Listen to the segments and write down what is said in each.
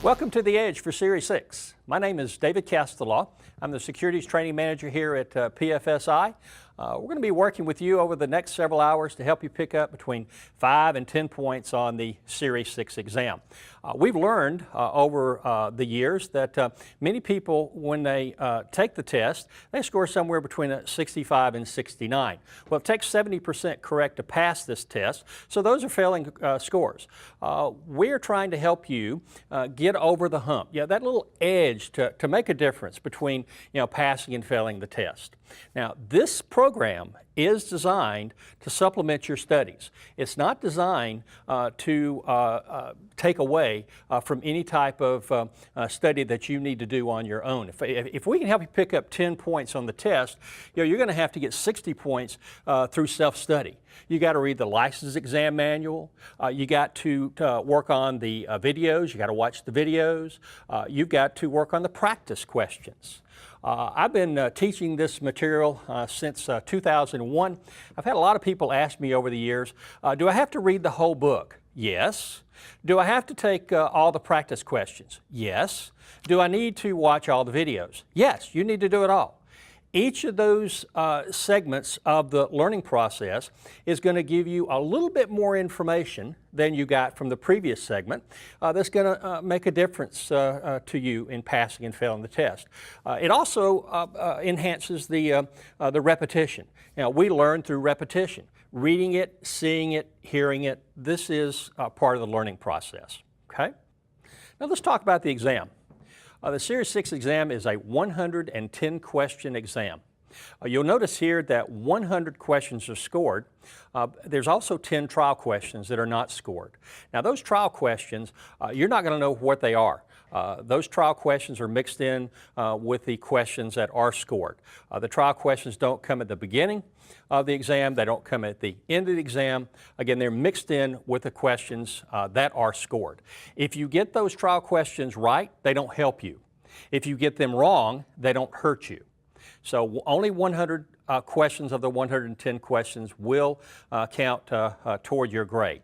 Welcome to The Edge for Series 6. My name is David Castelaw. I'm the Securities Training Manager here at PFSI. We're going to be working with you over the next several hours to help you pick up between 5 and 10 points on the Series 6 exam. We've learned over the years that many people, when they take the test, they score somewhere between 65 and 69. Well, it takes 70% correct to pass this test, so those are failing scores. We're trying to help you get over the hump. Yeah, that little edge to make a difference between passing and failing the test. Now, this program is designed to supplement your studies. It's not designed to take away from any type of study that you need to do on your own. If we can help you pick up 10 points on the test, you're going to have to get 60 points through self-study. You got to read the license exam manual. You got to work on the videos. You got to watch the videos. You've got to work on the practice questions. I've been teaching this material since 2001. I've had a lot of people ask me over the years, do I have to read the whole book? Yes. Do I have to take all the practice questions? Yes. Do I need to watch all the videos? Yes, you need to do it all. Each of those segments of the learning process is going to give you a little bit more information than you got from the previous segment that's going to make a difference to you in passing and failing the test. It also enhances the repetition. Now, we learn through repetition. Reading it, seeing it, hearing it, this is part of the learning process. Okay? Now let's talk about the exam. The Series 6 exam is a 110 question exam. You'll notice here that 100 questions are scored. There's also 10 trial questions that are not scored. Now those trial questions, you're not going to know what they are. Those trial questions are mixed in with the questions that are scored. The trial questions don't come at the beginning of the exam. They don't come at the end of the exam. Again, they're mixed in with the questions that are scored. If you get those trial questions right, they don't help you. If you get them wrong, they don't hurt you. So only 100 questions of the 110 questions will count toward your grade.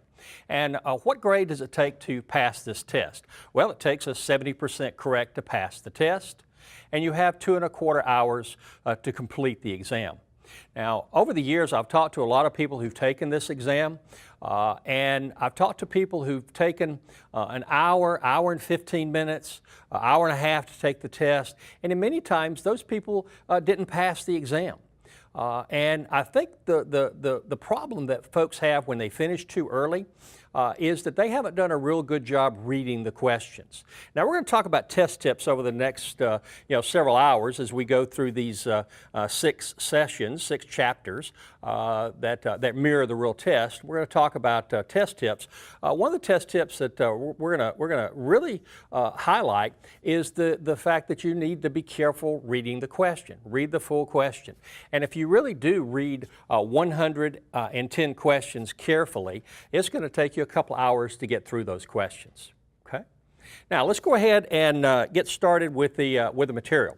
And what grade does it take to pass this test? Well, it takes us 70% correct to pass the test, and you have 2¼ hours to complete the exam. Now, over the years, I've talked to a lot of people who've taken this exam, and I've talked to people who've taken an hour, hour and 15 minutes, an hour and a half to take the test, and in many times, those people didn't pass the exam. And I think the problem that folks have when they finish too early is that they haven't done a real good job reading the questions. Now we're going to talk about test tips over the next several hours as we go through these 6 sessions, 6 chapters that mirror the real test. We're going to talk about test tips. One of the test tips that we're going to really highlight is the fact that you need to be careful reading the question. Read the full question. And if you really do read 110 questions carefully, it's going to take you a couple hours to get through those questions. Okay? Now let's go ahead and get started with the material.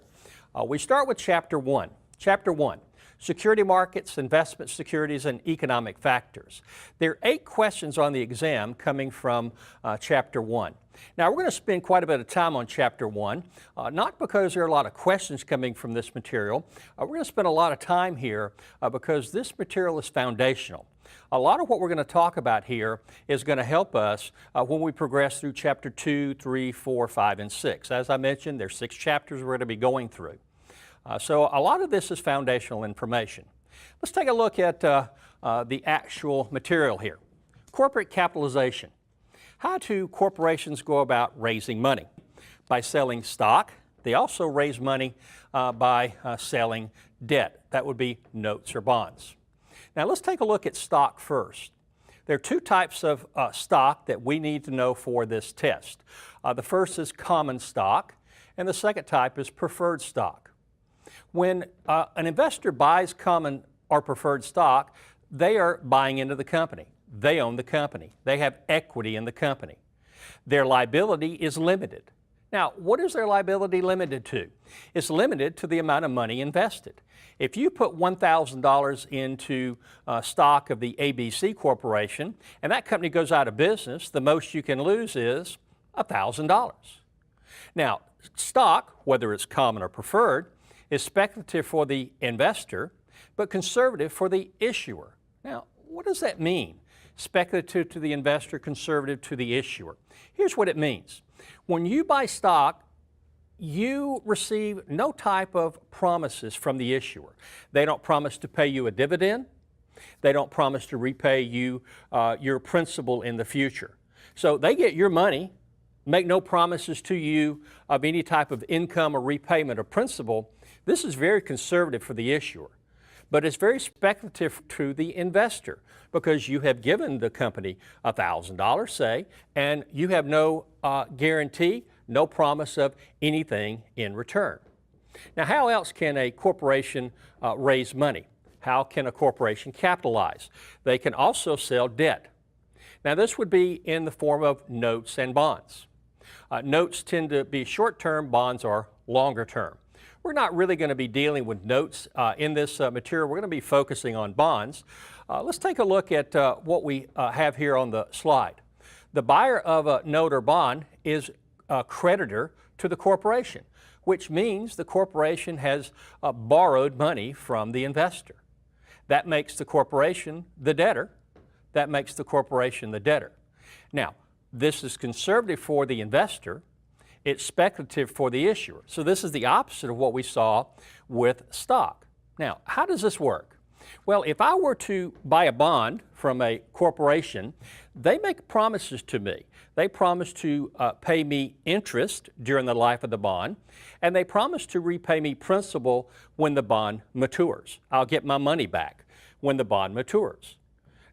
We start with Chapter 1. Chapter 1. Security markets, investment securities, and economic factors. There are 8 questions on the exam coming from Chapter 1. Now, we're going to spend quite a bit of time on Chapter 1, not because there are a lot of questions coming from this material. We're going to spend a lot of time here because this material is foundational. A lot of what we're going to talk about here is going to help us when we progress through Chapter 2, 3, 4, 5, and 6. As I mentioned, there's 6 chapters we're going to be going through. So a lot of this is foundational information. Let's take a look at the actual material here. Corporate capitalization. How do corporations go about raising money? By selling stock. They also raise money by selling debt. That would be notes or bonds. Now let's take a look at stock first. There are 2 types of stock that we need to know for this test. The first is common stock, and the second type is preferred stock. When an investor buys common or preferred stock, they are buying into the company. They own the company. They have equity in the company. Their liability is limited. Now, what is their liability limited to? It's limited to the amount of money invested. If you put $1,000 into stock of the ABC Corporation and that company goes out of business, the most you can lose is $1,000. Now, stock, whether it's common or preferred, is speculative for the investor, but conservative for the issuer. Now, what does that mean? Speculative to the investor, conservative to the issuer. Here's what it means. When you buy stock, you receive no type of promises from the issuer. They don't promise to pay you a dividend. They don't promise to repay you your principal in the future. So they get your money, make no promises to you of any type of income or repayment of principal. This is very conservative for the issuer, but it's very speculative to the investor because you have given the company $1,000, say, and you have no guarantee, no promise of anything in return. Now, how else can a corporation raise money? How can a corporation capitalize? They can also sell debt. Now, this would be in the form of notes and bonds. Notes tend to be short-term, bonds are longer-term. We're not really going to be dealing with notes in this material. We're going to be focusing on bonds. Let's take a look at what we have here on the slide. The buyer of a note or bond is a creditor to the corporation, which means the corporation has borrowed money from the investor. That makes the corporation the debtor. That makes the corporation the debtor. Now, this is conservative for the investor. It's speculative for the issuer. So this is the opposite of what we saw with stock. Now, how does this work? Well, if I were to buy a bond from a corporation, they make promises to me. They promise to pay me interest during the life of the bond, and they promise to repay me principal when the bond matures. I'll get my money back when the bond matures.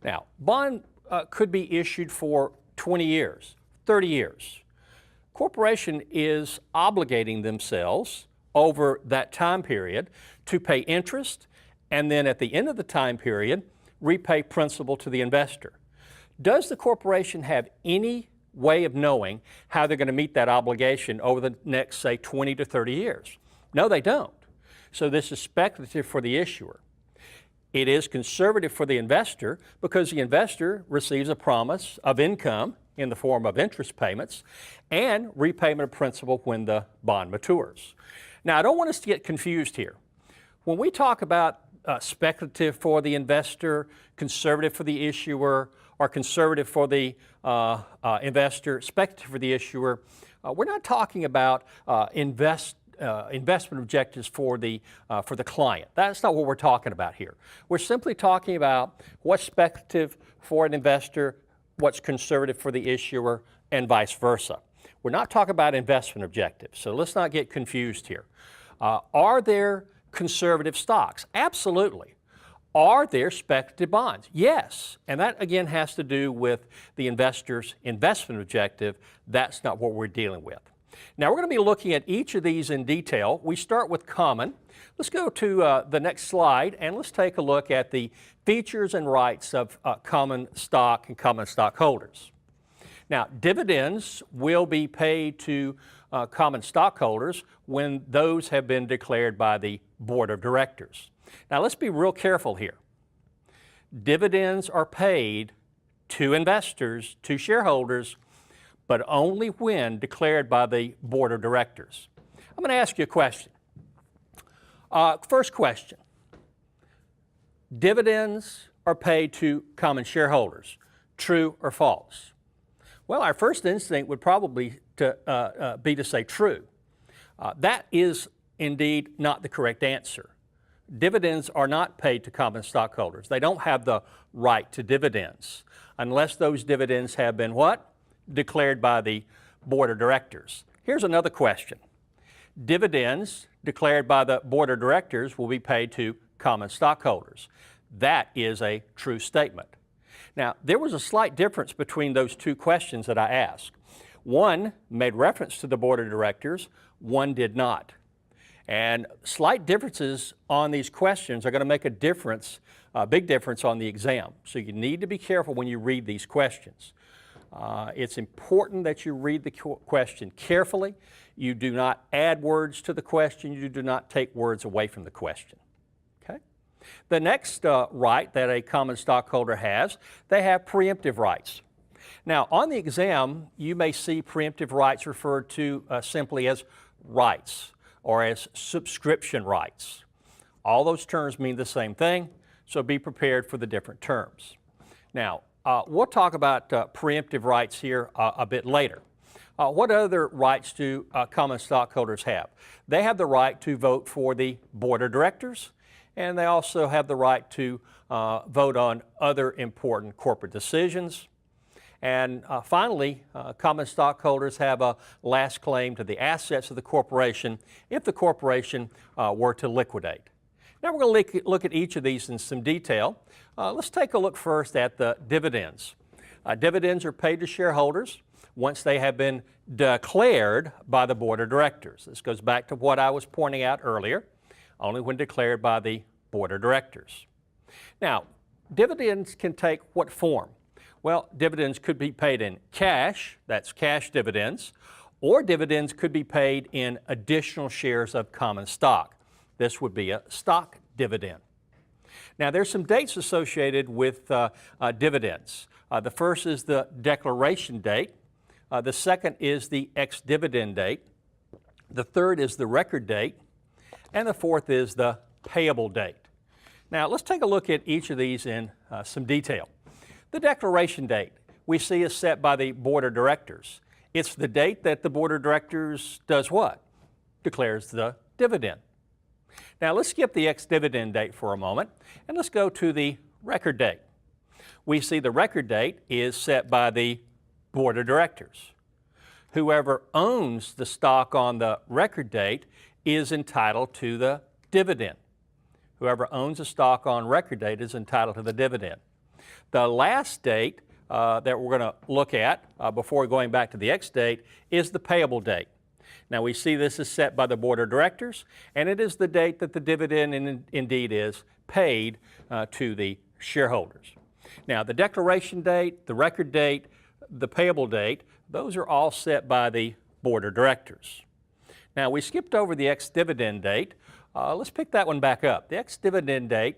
Now, bond could be issued for 20 years, 30 years. Corporation is obligating themselves over that time period to pay interest and then at the end of the time period, repay principal to the investor. Does the corporation have any way of knowing how they're going to meet that obligation over the next, say, 20 to 30 years? No, they don't. So this is speculative for the issuer. It is conservative for the investor because the investor receives a promise of income in the form of interest payments and repayment of principal when the bond matures. Now, I don't want us to get confused here. When we talk about speculative for the investor, conservative for the issuer, or conservative for the investor, speculative for the issuer, we're not talking about investment objectives for the client. That's not what we're talking about here. We're simply talking about what's speculative for an investor, what's conservative for the issuer, and vice versa. We're not talking about investment objectives, so let's not get confused here. Are there conservative stocks? Absolutely. Are there speculative bonds? Yes, and that again has to do with the investor's investment objective. That's not what we're dealing with. Now we're going to be looking at each of these in detail. We start with common. Let's go to the next slide and let's take a look at the features and rights of common stock and common stockholders. Now, dividends will be paid to common stockholders when those have been declared by the board of directors. Now, let's be real careful here. Dividends are paid to investors, to shareholders, but only when declared by the board of directors. I'm going to ask you a question. First question. Dividends are paid to common shareholders. True or false? Well, our first instinct would probably be to say true. That is indeed not the correct answer. Dividends are not paid to common stockholders. They don't have the right to dividends unless those dividends have been what? Declared by the board of directors. Here's another question. Dividends declared by the board of directors will be paid to common stockholders. That is a true statement. Now, there was a slight difference between those two questions that I asked. One made reference to the board of directors, one did not. And slight differences on these questions are going to make a difference, a big difference on the exam. So you need to be careful when you read these questions. It's important that you read the question carefully. You do not add words to the question. You do not take words away from the question. Okay? The next right that a common stockholder has, they have preemptive rights. Now, on the exam, you may see preemptive rights referred to simply as rights or as subscription rights. All those terms mean the same thing, so be prepared for the different terms. Now, we'll talk about preemptive rights here a bit later. What other rights do common stockholders have? They have the right to vote for the board of directors, and they also have the right to vote on other important corporate decisions. And finally, common stockholders have a last claim to the assets of the corporation if the corporation were to liquidate. Now we're going to look at each of these in some detail. Let's take a look first at the dividends. Dividends are paid to shareholders once they have been declared by the board of directors. This goes back to what I was pointing out earlier, only when declared by the board of directors. Now, dividends can take what form? Well, dividends could be paid in cash, that's cash dividends, or dividends could be paid in additional shares of common stock. This would be a stock dividend. Now, there's some dates associated with dividends. The first is the declaration date. The second is the ex-dividend date. The third is the record date. And the fourth is the payable date. Now, let's take a look at each of these in some detail. The declaration date we see is set by the board of directors. It's the date that the board of directors does what? Declares the dividend. Now, let's skip the ex-dividend date for a moment, and let's go to the record date. We see the record date is set by the board of directors. Whoever owns the stock on the record date is entitled to the dividend. Whoever owns the stock on record date is entitled to the dividend. The last date that we're going to look at before going back to the X date is the payable date. Now, we see this is set by the board of directors, and it is the date that the dividend indeed is paid to the shareholders. Now, the declaration date, the record date, the payable date, those are all set by the board of directors. Now, we skipped over the ex-dividend date. Let's pick that one back up. The ex-dividend date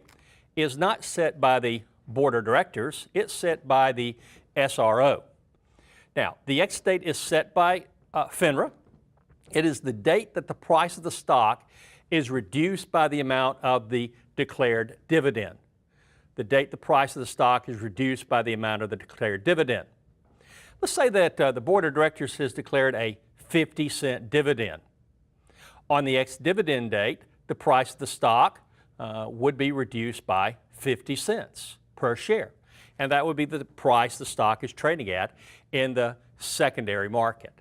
is not set by the board of directors, it's set by the SRO. Now, the X date is set by FINRA. It is the date that the price of the stock is reduced by the amount of the declared dividend. The date the price of the stock is reduced by the amount of the declared dividend. Let's say that the board of directors has declared a 50-cent dividend. On the ex-dividend date, the price of the stock would be reduced by 50 cents per share. And that would be the price the stock is trading at in the secondary market.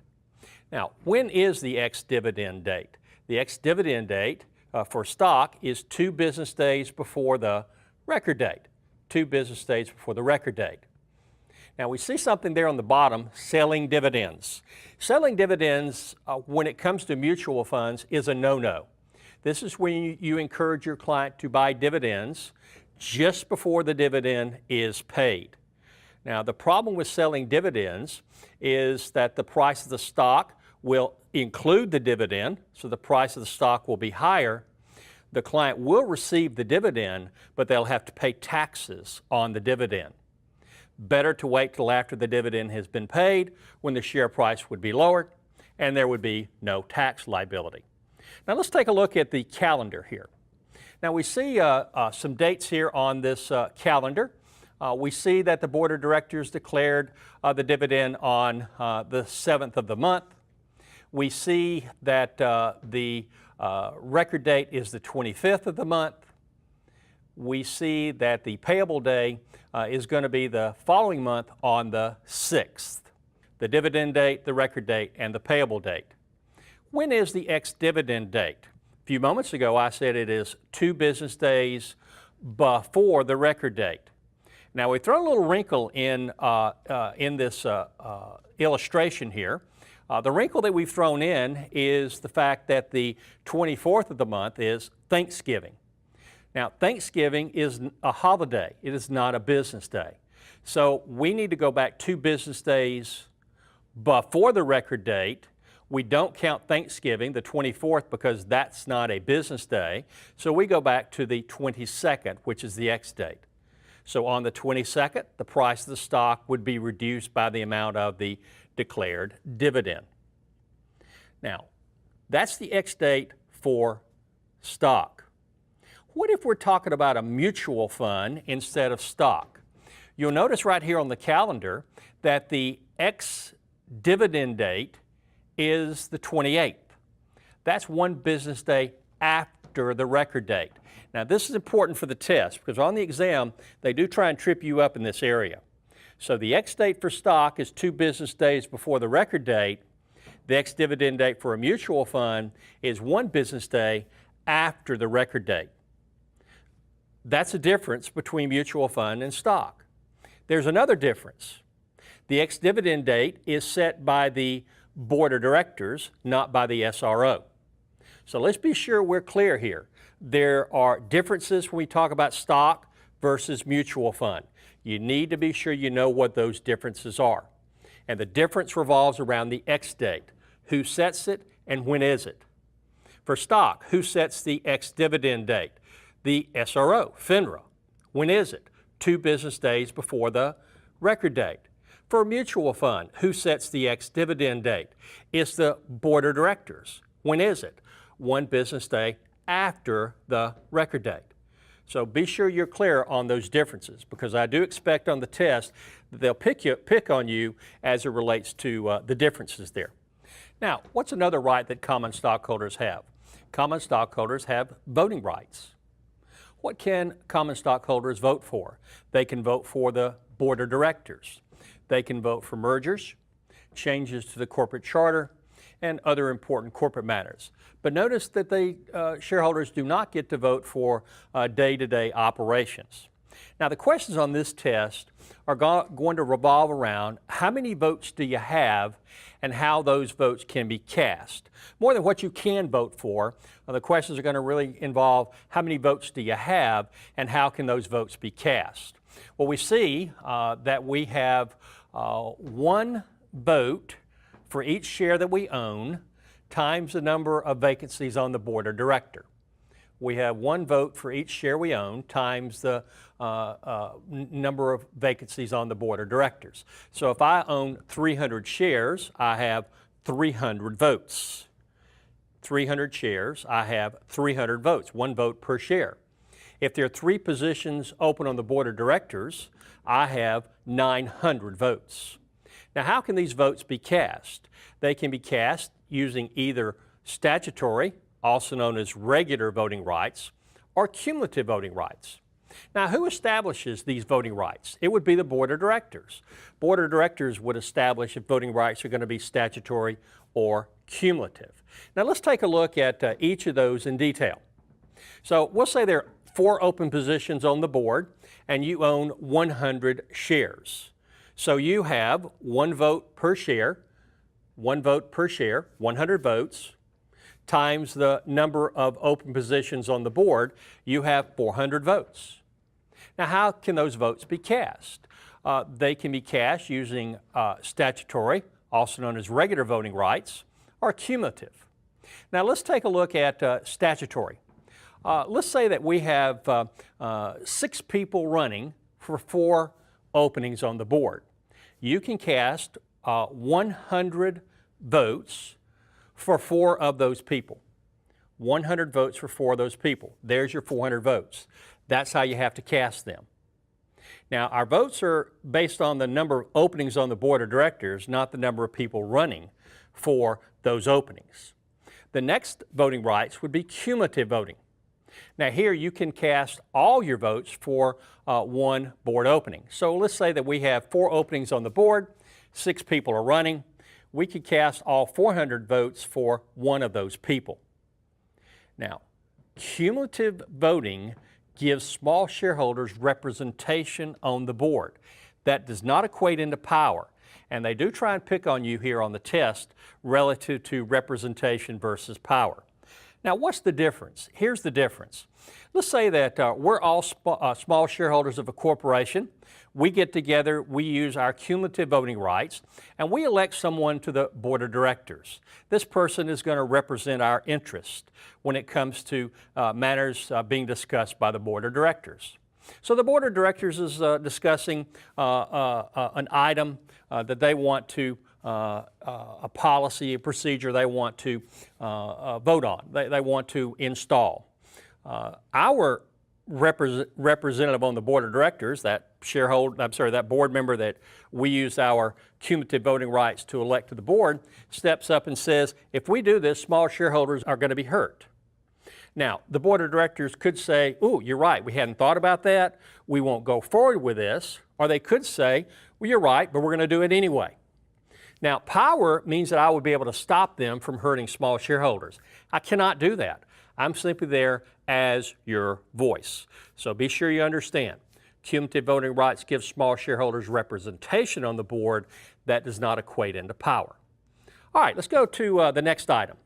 Now, when is the ex-dividend date? The ex-dividend date for stock is 2 business days before the record date. 2 business days before the record date. Now, we see something there on the bottom, selling dividends. Selling dividends, when it comes to mutual funds, is a no-no. This is when you encourage your client to buy dividends just before the dividend is paid. Now, the problem with selling dividends is that the price of the stock will include the dividend, so the price of the stock will be higher. The client will receive the dividend, but they'll have to pay taxes on the dividend. Better to wait till after the dividend has been paid, when the share price would be lower and there would be no tax liability. Now, let's take a look at the calendar here. Now, we see some dates here on this calendar. We see that the board of directors declared the dividend on the 7th of the month. We see that the record date is the 25th of the month. We see that the payable day is going to be the following month on the 6th. The dividend date, the record date, and the payable date. When is the ex-dividend date? A few moments ago, I said it is 2 business days before the record date. Now, we throw a little wrinkle in this illustration here. The wrinkle that we've thrown in is the fact that the 24th of the month is Thanksgiving. Now, Thanksgiving is a holiday. It is not a business day. So we need to go back 2 business days before the record date. We don't count Thanksgiving, the 24th, because that's not a business day. So we go back to the 22nd, which is the X date. So on the 22nd, the price of the stock would be reduced by the amount of the declared dividend. Now, that's the ex-date for stock. What if we're talking about a mutual fund instead of stock? You'll notice right here on the calendar that the ex-dividend date is the 28th. That's one business day after the record date. Now, this is important for the test because on the exam, they do try and trip you up in this area. So the ex-date for stock is 2 business days before the record date. The ex-dividend date for a mutual fund is 1 business day after the record date. That's the difference between mutual fund and stock. There's another difference. The ex-dividend date is set by the board of directors, not by the SRO. So let's be sure we're clear here. There are differences when we talk about stock versus mutual fund. You need to be sure you know what those differences are. And the difference revolves around the ex-date. Who sets it and when is it? For stock, who sets the ex-dividend date? The SRO, FINRA. When is it? 2 business days before the record date. For a mutual fund, who sets the ex-dividend date? It's the board of directors. When is it? 1 business day after the record date. So be sure you're clear on those differences because I do expect on the test that they'll pick on you as it relates to the differences there. Now, what's another right that common stockholders have? Common stockholders have voting rights. What can common stockholders vote for? They can vote for the board of directors. They can vote for mergers, changes to the corporate charter, and other important corporate matters. But notice that shareholders do not get to vote for day-to-day operations. Now, the questions on this test are going to revolve around how many votes do you have and how those votes can be cast. More than what you can vote for, the questions are going to really involve how many votes do you have and how can those votes be cast. Well, we see that we have 1 vote for each share that we own times the number of vacancies on the board of directors. We have 1 vote for each share we own times the number of vacancies on the board of directors. So if I own 300 shares, I have 300 votes. 300 shares, I have 300 votes, 1 vote per share. If there are 3 positions open on the board of directors, I have 900 votes. Now, how can these votes be cast? They can be cast using either statutory, also known as regular voting rights, or cumulative voting rights. Now, who establishes these voting rights? It would be the board of directors. Board of directors would establish if voting rights are going to be statutory or cumulative. Now, let's take a look at each of those in detail. So we'll say there are 4 open positions on the board, and you own 100 shares. So you have 1 vote per share, 1 vote per share, 100 votes, times the number of open positions on the board, you have 400 votes. Now, how can those votes be cast? They can be cast using statutory, also known as regular voting rights, or cumulative. Now, let's take a look at statutory. Let's say that we have 6 people running for 4 openings on the board. You can cast 100 votes for 4 of those people. 100 votes for 4 of those people. There's your 400 votes. That's how you have to cast them. Now, our votes are based on the number of openings on the board of directors, not the number of people running for those openings. The next voting rights would be cumulative voting. Now, here you can cast all your votes for 1 board opening. So let's say that we have 4 openings on the board, 6 people are running. We could cast all 400 votes for 1 of those people. Now, cumulative voting gives small shareholders representation on the board. That does not equate into power, and they do try and pick on you here on the test relative to representation versus power. Now, what's the difference? Here's the difference. Let's say that we're all small shareholders of a corporation. We get together, we use our cumulative voting rights, and we elect someone to the board of directors. This person is going to represent our interest when it comes to matters being discussed by the board of directors. So the board of directors is discussing an item that they want to, a policy, a procedure they want to vote on, they want to install. Our representative on the board of directors, that board member that we use our cumulative voting rights to elect to the board, steps up and says, if we do this, small shareholders are going to be hurt. Now, the board of directors could say, ooh, you're right, we hadn't thought about that, we won't go forward with this, or they could say, well, you're right, but we're going to do it anyway. Now, power means that I would be able to stop them from hurting small shareholders. I cannot do that. I'm simply there as your voice. So be sure you understand, cumulative voting rights give small shareholders representation on the board. That does not equate into power. All right, let's go to the next item.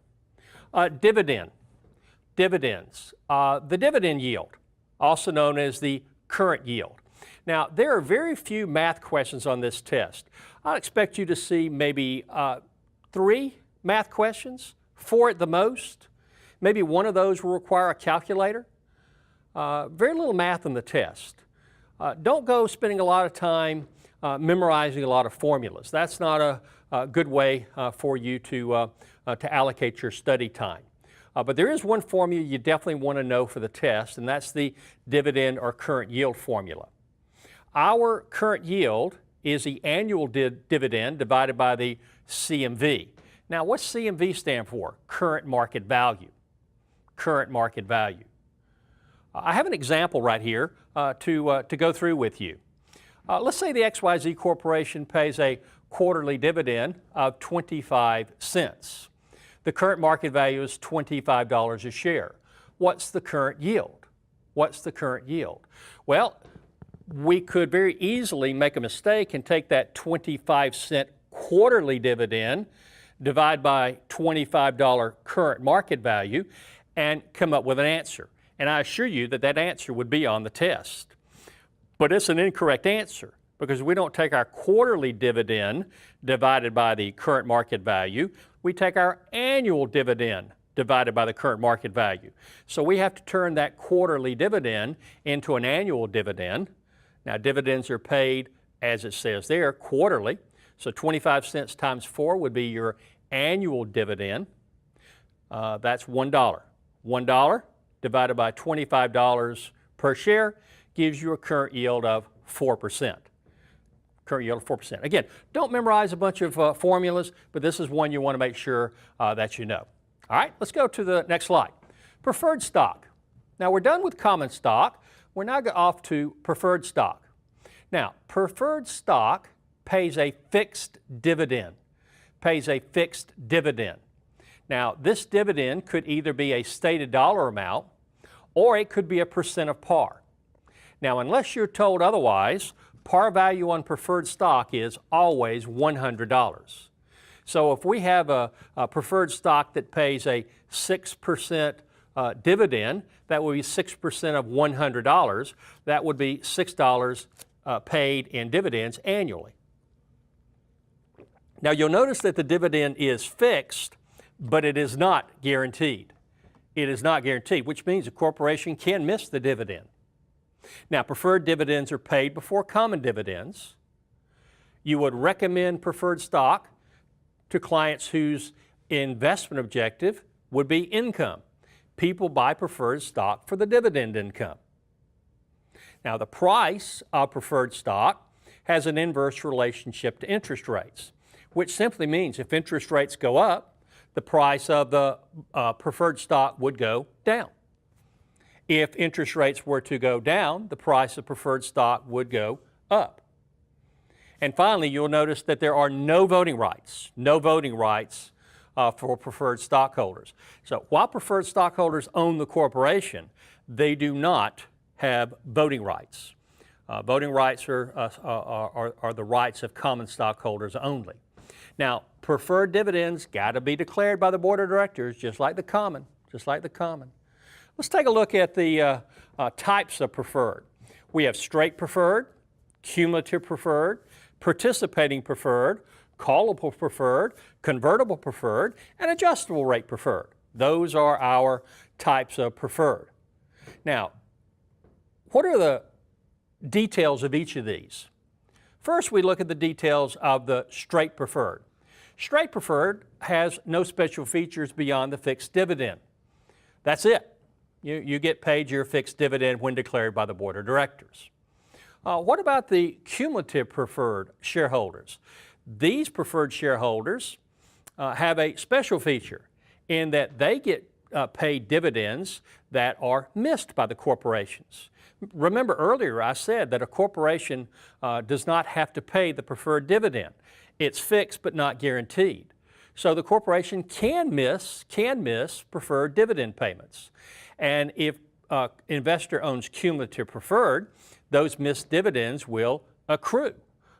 Dividends. The dividend yield, also known as the current yield. Now, there are very few math questions on this test. I'd expect you to see maybe 3 math questions, 4 at the most. Maybe one of those will require a calculator. Very little math on the test. Don't go spending a lot of time memorizing a lot of formulas. That's not a good way for you to allocate your study time. But there is one formula you definitely want to know for the test, and that's the dividend or current yield formula. Our current yield is the annual dividend divided by the CMV. Now, what's CMV stand for? Current market value. Current market value. I have an example right here to go through with you. Let's say the XYZ Corporation pays a quarterly dividend of 25 cents. The current market value is $25 a share. What's the current yield? What's the current yield? Well, we could very easily make a mistake and take that 25-cent quarterly dividend, divide by $25 current market value, and come up with an answer. And I assure you that that answer would be on the test. But it's an incorrect answer because we don't take our quarterly dividend divided by the current market value. We take our annual dividend divided by the current market value. So we have to turn that quarterly dividend into an annual dividend. Now, dividends are paid, as it says there, quarterly. So 25 cents times 4 would be your annual dividend. That's $1. $1 divided by $25 per share gives you a current yield of 4%. Current yield of 4%. Again, don't memorize a bunch of formulas, but this is one you want to make sure that you know. All right, let's go to the next slide. Preferred stock. Now, we're done with common stock. We're now off to preferred stock. Now, preferred stock pays a fixed dividend. Pays a fixed dividend. Now, this dividend could either be a stated dollar amount or it could be a percent of par. Now, unless you're told otherwise, par value on preferred stock is always $100. So if we have a preferred stock that pays a 6% dividend, that would be 6% of $100. That would be $6 paid in dividends annually. Now, you'll notice that the dividend is fixed, but it is not guaranteed. It is not guaranteed, which means a corporation can miss the dividend. Now, preferred dividends are paid before common dividends. You would recommend preferred stock to clients whose investment objective would be income. People buy preferred stock for the dividend income. Now, the price of preferred stock has an inverse relationship to interest rates, which simply means if interest rates go up, the price of the preferred stock would go down. If interest rates were to go down, the price of preferred stock would go up. And finally, you'll notice that there are no voting rights for preferred stockholders. So while preferred stockholders own the corporation, they do not have voting rights. Voting rights are the rights of common stockholders only. Now, preferred dividends got to be declared by the board of directors, just like the common. Let's take a look at the types of preferred. We have straight preferred, cumulative preferred, participating preferred, callable preferred, convertible preferred, and adjustable rate preferred. Those are our types of preferred. Now, what are the details of each of these. First, we look at the details of the straight preferred. Straight preferred has no special features beyond the fixed dividend. That's it. You get paid your fixed dividend when declared by the board of directors. What about the cumulative preferred shareholders? These preferred shareholders have a special feature in that they get paid dividends that are missed by the corporations. Remember earlier I said that a corporation does not have to pay the preferred dividend. It's fixed but not guaranteed. So the corporation can miss preferred dividend payments. And if investor owns cumulative preferred, those missed dividends will accrue.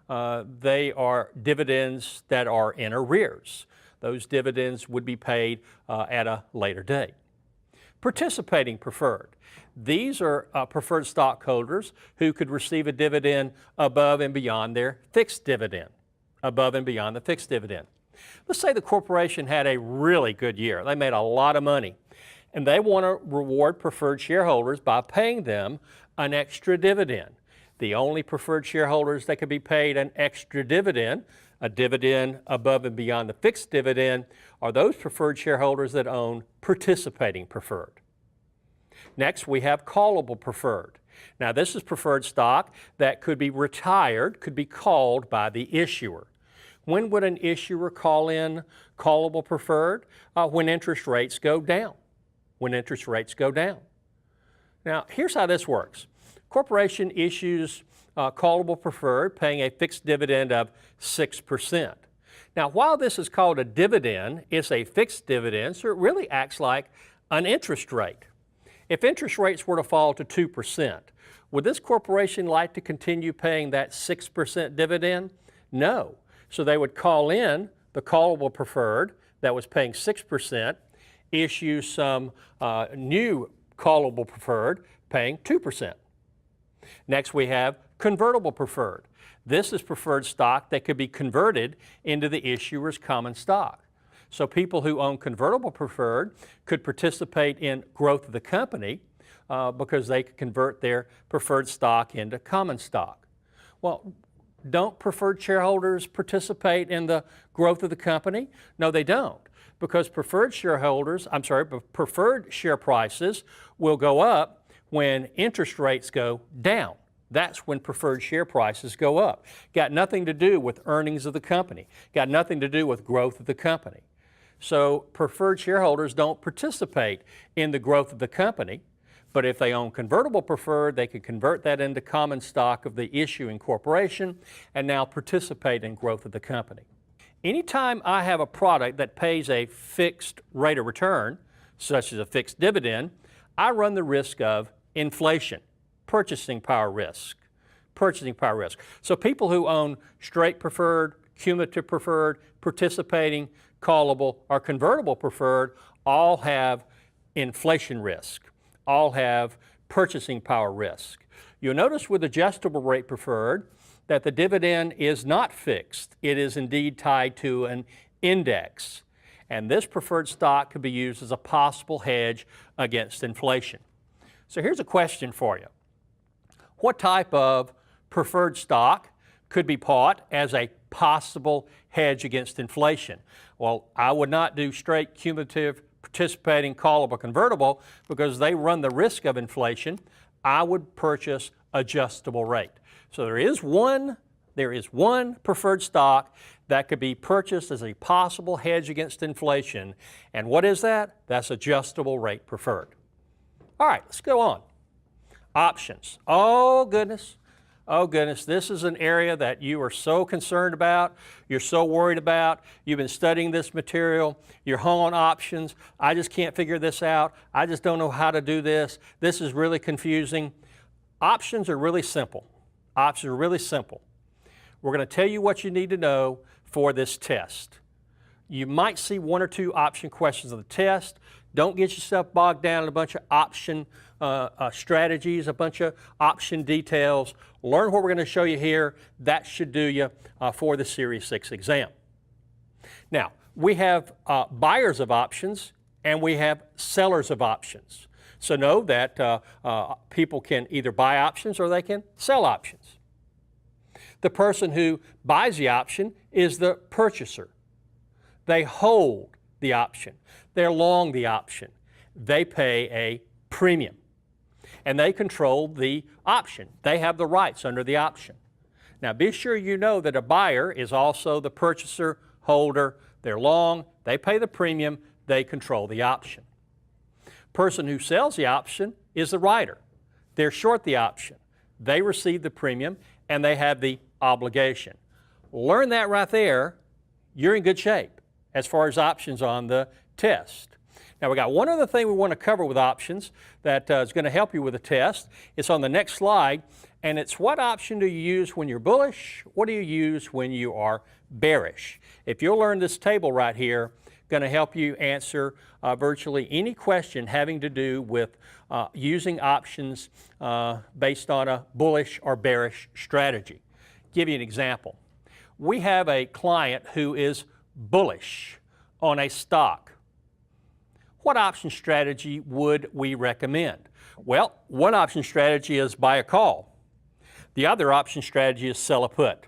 They are dividends that are in arrears. Those dividends would be paid at a later date. Participating preferred. These are preferred stockholders who could receive a dividend above and beyond their fixed dividend, above and beyond the fixed dividend. Let's say the corporation had a really good year. They made a lot of money, and they want to reward preferred shareholders by paying them an extra dividend. The only preferred shareholders that could be paid an extra dividend, a dividend above and beyond the fixed dividend, are those preferred shareholders that own participating preferred. Next, we have callable preferred. Now, this is preferred stock that could be retired, could be called by the issuer. When would an issuer call in callable preferred? When interest rates go down. When interest rates go down. Now, here's how this works. Corporation issues callable preferred, paying a fixed dividend of 6%. Now, while this is called a dividend, it's a fixed dividend, so it really acts like an interest rate. If interest rates were to fall to 2%, would this corporation like to continue paying that 6% dividend? No. So they would call in the callable preferred that was paying 6%, issue some new callable preferred paying 2%. Next, we have convertible preferred. This is preferred stock that could be converted into the issuer's common stock. So people who own convertible preferred could participate in growth of the company because they could convert their preferred stock into common stock. Well, don't preferred shareholders participate in the growth of the company? No, they don't, because preferred share prices will go up when interest rates go down. That's when preferred share prices go up. Got nothing to do with earnings of the company. Got nothing to do with growth of the company. So preferred shareholders don't participate in the growth of the company, but if they own convertible preferred, they can convert that into common stock of the issuing corporation and now participate in growth of the company. Anytime I have a product that pays a fixed rate of return, such as a fixed dividend, I run the risk of inflation, purchasing power risk. So people who own straight preferred, cumulative preferred, participating, callable, or convertible preferred all have inflation risk, all have purchasing power risk. You'll notice with adjustable rate preferred that the dividend is not fixed. It is indeed tied to an index. And this preferred stock could be used as a possible hedge against inflation. So here's a question for you. What type of preferred stock could be bought as a possible hedge against inflation? Well, I would not do straight cumulative, participating, callable, convertible because they run the risk of inflation. I would purchase adjustable rate. So there is one preferred stock that could be purchased as a possible hedge against inflation. And what is that? That's adjustable rate preferred. All right, let's go on. Options. Oh goodness, this is an area that you are so concerned about, you're so worried about, you've been studying this material, you're hung on options, I just can't figure this out, I just don't know how to do this, this is really confusing. Options are really simple. Options are really simple. We're going to tell you what you need to know for this test. You might see one or two option questions on the test. Don't get yourself bogged down in a bunch of option strategies, a bunch of option details. Learn what we're going to show you here. That should do you for the Series 6 exam. Now, we have buyers of options and we have sellers of options. So know that people can either buy options or they can sell options. The person who buys the option is the purchaser. They hold the option. They're long the option. They pay a premium. And they control the option. They have the rights under the option. Now be sure you know that a buyer is also the purchaser, holder. They're long, they pay the premium, they control the option. Person who sells the option is the writer. They're short the option. They receive the premium and they have the obligation. Learn that right there, you're in good shape as far as options on the test. Now we got one other thing we want to cover with options that is going to help you with the test. It's on the next slide, and it's what option do you use when you're bullish? What do you use when you are bearish? If you'll learn this table right here, going to help you answer virtually any question having to do with using options based on a bullish or bearish strategy. Give you an example. We have a client who is bullish on a stock. What option strategy would we recommend? Well, one option strategy is buy a call. The other option strategy is sell a put.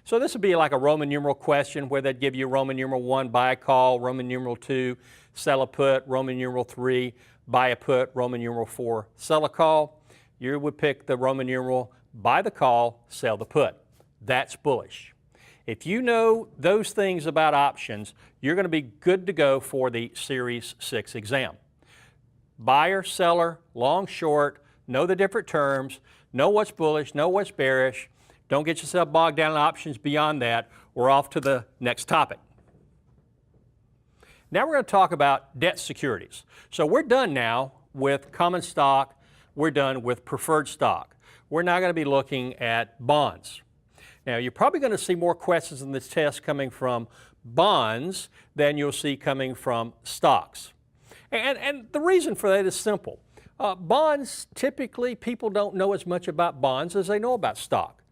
So this would be like a Roman numeral question where they'd give you Roman numeral 1, buy a call, Roman numeral 2, sell a put, Roman numeral 3, buy a put, Roman numeral 4, sell a call. You would pick the Roman numeral, buy the call, sell the put. That's bullish. If you know those things about options, you're going to be good to go for the Series 6 exam. Buyer, seller, long, short, know the different terms, know what's bullish, know what's bearish. Don't get yourself bogged down in options beyond that. We're off to the next topic. Now we're going to talk about debt securities. So we're done now with common stock. We're done with preferred stock. We're now going to be looking at bonds. Now, you're probably going to see more questions in this test coming from bonds than you'll see coming from stocks. And the reason for that is simple. Bonds, typically, people don't know as much about bonds as they know about stock.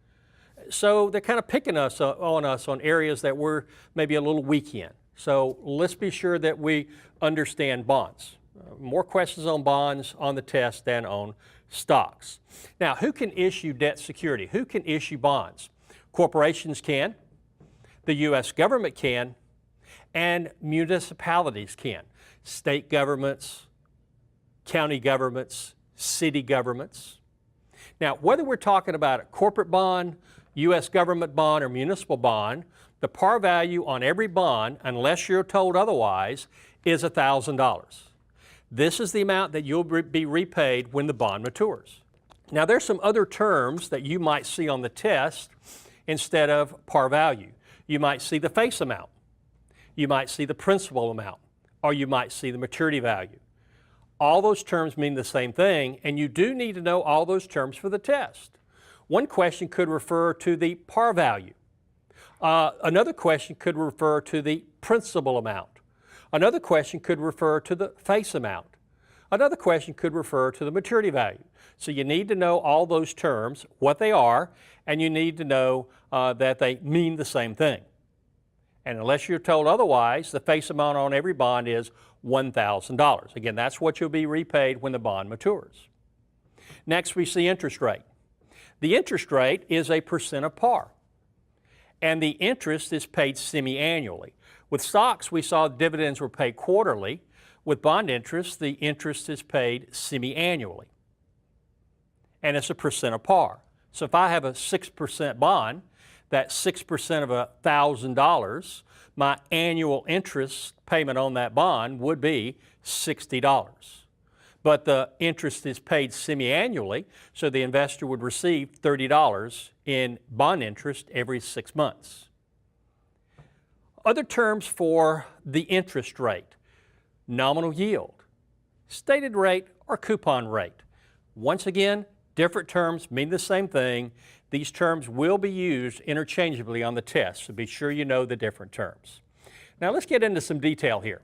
So they're kind of picking us on areas that we're maybe a little weak in. So let's be sure that we understand bonds. More questions on bonds on the test than on stocks. Now, who can issue debt security? Who can issue bonds? Corporations can, the U.S. government can, and municipalities can. State governments, county governments, city governments. Now, whether we're talking about a corporate bond, U.S. government bond, or municipal bond, the par value on every bond, unless you're told otherwise, is $1,000. This is the amount that you'll be repaid when the bond matures. Now, there's some other terms that you might see on the test instead of par value. You might see the face amount. You might see the principal amount, or you might see the maturity value. All those terms mean the same thing, and you do need to know all those terms for the test. One question could refer to the par value. Another question could refer to the principal amount. Another question could refer to the face amount. Another question could refer to the maturity value. So you need to know all those terms, what they are, and you need to know that they mean the same thing. And unless you're told otherwise, the face amount on every bond is $1,000. Again, that's what you'll be repaid when the bond matures. Next, we see interest rate. The interest rate is a percent of par, and the interest is paid semi-annually. With stocks, we saw dividends were paid quarterly. With bond interest, the interest is paid semi-annually, and it's a percent of par. So if I have a 6% bond, that's 6% of $1,000, my annual interest payment on that bond would be $60. But the interest is paid semi-annually, so the investor would receive $30 in bond interest every 6 months. Other terms for the interest rate: nominal yield, stated rate, or coupon rate. Once again, different terms mean the same thing. These terms will be used interchangeably on the test, so be sure you know the different terms. Now let's get into some detail here.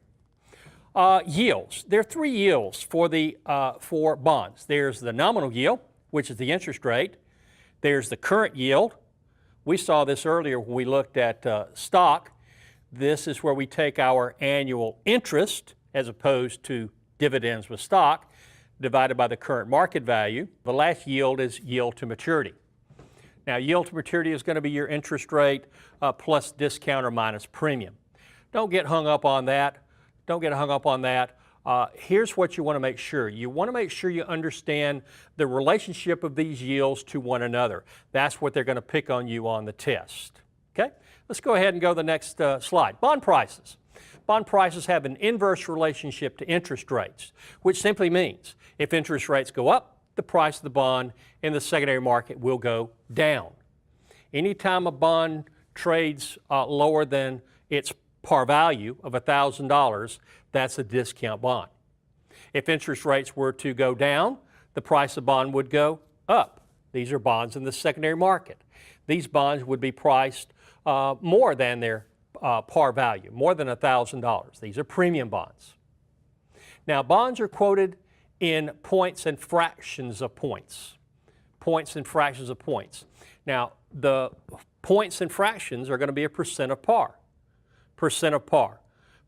Yields. There are three yields for bonds. There's the nominal yield, which is the interest rate. There's the current yield. We saw this earlier when we looked at stock. This is where we take our annual interest as opposed to dividends with stock. divided by the current market value. The last yield is yield to maturity. Now, yield to maturity is going to be your interest rate plus discount or minus premium. Don't get hung up on that. Don't get hung up on that. Here's what you want to make sure. You want to make sure you understand the relationship of these yields to one another. That's what they're going to pick on you on the test. Okay? Let's go ahead and go to the next slide. Bond prices. Bond prices have an inverse relationship to interest rates, which simply means if interest rates go up, the price of the bond in the secondary market will go down. Anytime a bond trades lower than its par value of $1,000, that's a discount bond. If interest rates were to go down, the price of the bond would go up. These are bonds in the secondary market. These bonds would be priced more than their par value, more than $1,000. These are premium bonds. Now, bonds are quoted in points and fractions of points. Points and fractions of points. Now, the points and fractions are going to be a percent of par. Percent of par.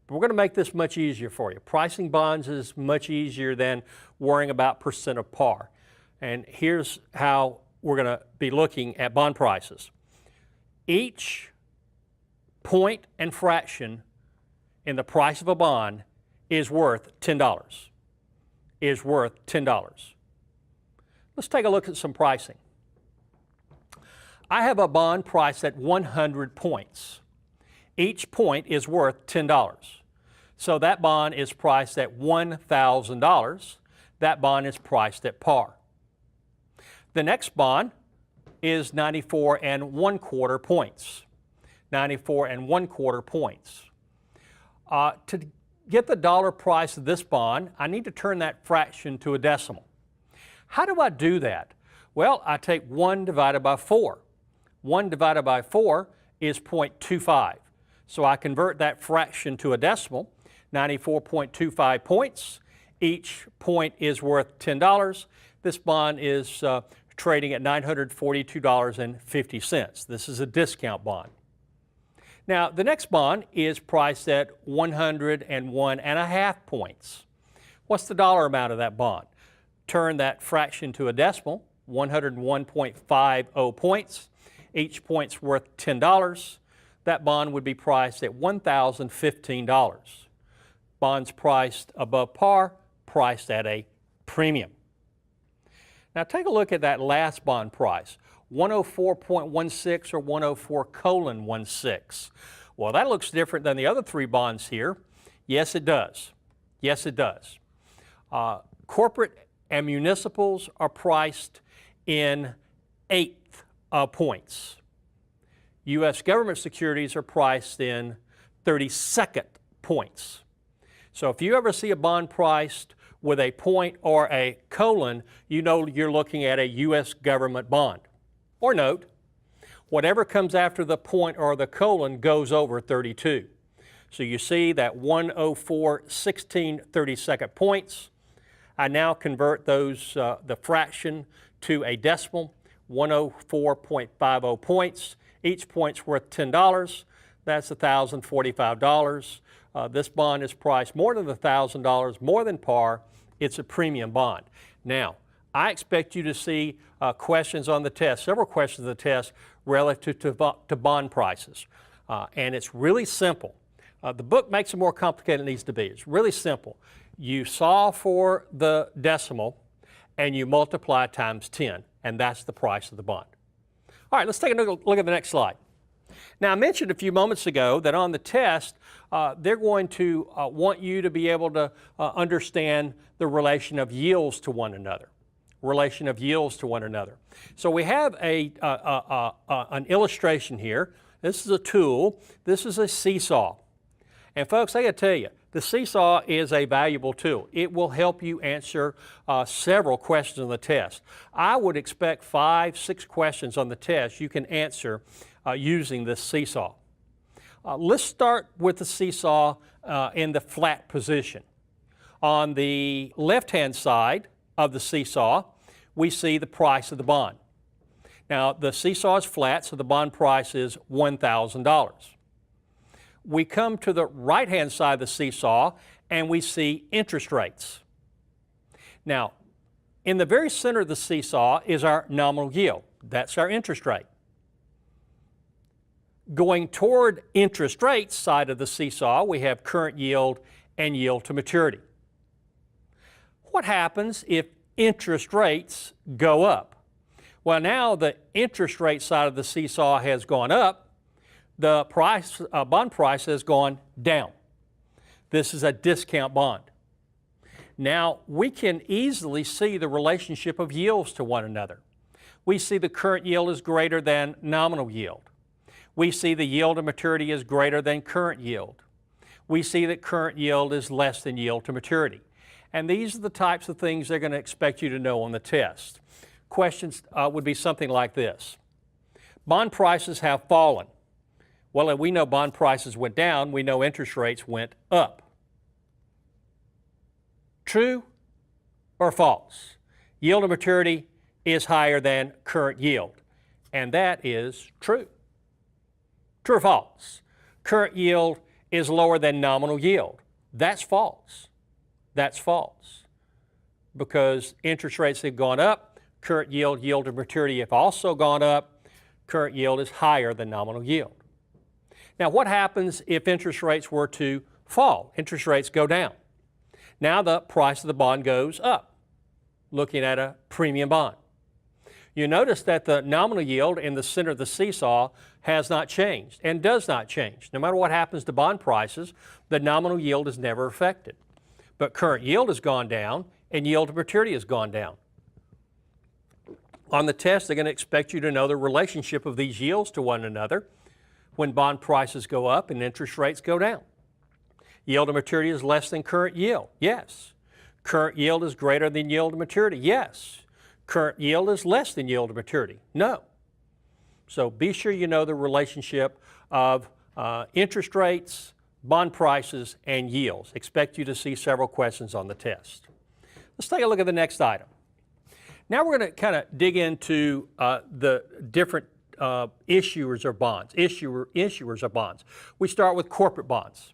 But we're going to make this much easier for you. Pricing bonds is much easier than worrying about percent of par. And here's how we're going to be looking at bond prices. Each point and fraction in the price of a bond is worth $10. Is worth $10. Let's take a look at some pricing. I have a bond priced at 100 points. Each point is worth $10. So that bond is priced at $1,000. That bond is priced at par. The next bond is 94 1/4 points. 94 1/4 points. To get the dollar price of this bond, I need to turn that fraction to a decimal. How do I do that? Well, I take 1 divided by 4. 1 divided by 4 is 0.25. So I convert that fraction to a decimal, 94.25 points. Each point is worth $10. This bond is trading at $942.50. This is a discount bond. Now, the next bond is priced at 101 1/2 points. What's the dollar amount of that bond? Turn that fraction to a decimal, 101.50 points. Each point's worth $10. That bond would be priced at $1,015. Bonds priced above par, priced at a premium. Now take a look at that last bond price, 104.16 or 104:16. Well, that looks different than the other three bonds here. Yes, it does. Yes, it does. Corporate and municipals are priced in 1/8 points. U.S. government securities are priced in 32nd points. So if you ever see a bond priced with a point or a colon, you know you're looking at a U.S. government bond. Or note, whatever comes after the point or the colon goes over 32. So you see that 104.16 32nd points. I now convert those, the fraction to a decimal, 104.50 points. Each point's worth $10. That's $1,045. This bond is priced more than $1,000, more than par. It's a premium bond. Now, I expect you to see questions on the test, several questions on the test relative to bond prices. And it's really simple. The book makes it more complicated than it needs to be. It's really simple. You solve for the decimal and you multiply times 10, and that's the price of the bond. All right, let's take a look at the next slide. Now, I mentioned a few moments ago that on the test, they're going to want you to be able to understand the relation of yields to one another. Relation of yields to one another. So we have an illustration here. This is a tool. This is a seesaw. And folks, I got to tell you, the seesaw is a valuable tool. It will help you answer several questions on the test. I would expect 5, 6 questions on the test you can answer using this seesaw. Let's start with the seesaw in the flat position. On the left-hand side of the seesaw, we see the price of the bond. Now, the seesaw is flat, so the bond price is $1,000. We come to the right-hand side of the seesaw and we see interest rates. Now, in the very center of the seesaw is our nominal yield. That's our interest rate. Going toward interest rates side of the seesaw, we have current yield and yield to maturity. What happens if interest rates go up? Well, now the interest rate side of the seesaw has gone up, the bond price has gone down. This is a discount bond. Now, we can easily see the relationship of yields to one another. We see the current yield is greater than nominal yield. We see the yield to maturity is greater than current yield. We see that current yield is less than yield to maturity. And these are the types of things they're going to expect you to know on the test. Questions would be something like this. Bond prices have fallen. Well, we know bond prices went down. We know interest rates went up. True or false? Yield to maturity is higher than current yield. And that is true. True or false? Current yield is lower than nominal yield. That's false. That's false. Because interest rates have gone up, current yield, yield to maturity have also gone up, current yield is higher than nominal yield. Now, what happens if interest rates were to fall? Interest rates go down. Now the price of the bond goes up, looking at a premium bond. You notice that the nominal yield in the center of the seesaw has not changed and does not change. No matter what happens to bond prices, the nominal yield is never affected. But current yield has gone down and yield to maturity has gone down. On the test, they're going to expect you to know the relationship of these yields to one another when bond prices go up and interest rates go down. Yield to maturity is less than current yield. Yes. Current yield is greater than yield to maturity. Yes. Current yield is less than yield to maturity. No. So be sure you know the relationship of interest rates, bond prices, and yields. Expect you to see several questions on the test. Let's take a look at the next item. Now we're going to kind of dig into the different issuers of bonds, issuers of bonds. We start with corporate bonds.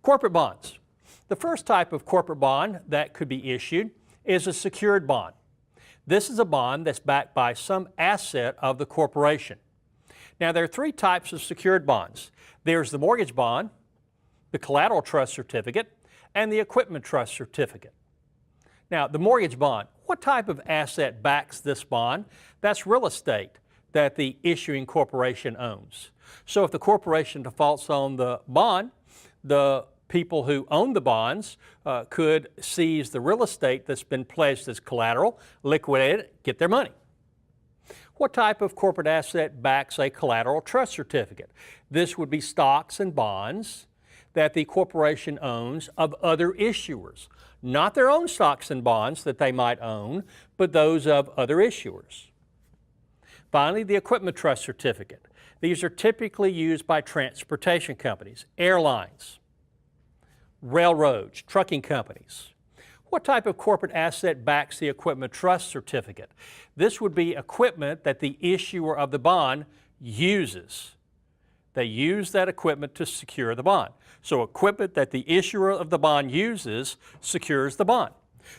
Corporate bonds. The first type of corporate bond that could be issued is a secured bond. This is a bond that's backed by some asset of the corporation. Now, there are three types of secured bonds. There's the mortgage bond, the collateral trust certificate, and the equipment trust certificate. Now, the mortgage bond, what type of asset backs this bond? That's real estate that the issuing corporation owns. So if the corporation defaults on the bond, the people who own the bonds could seize the real estate that's been pledged as collateral, liquidate it, get their money. What type of corporate asset backs a collateral trust certificate? This would be stocks and bonds that the corporation owns of other issuers. Not their own stocks and bonds that they might own, but those of other issuers. Finally, the equipment trust certificate. These are typically used by transportation companies, airlines, railroads, trucking companies. What type of corporate asset backs the equipment trust certificate? This would be equipment that the issuer of the bond uses. They use that equipment to secure the bond. So equipment that the issuer of the bond uses secures the bond.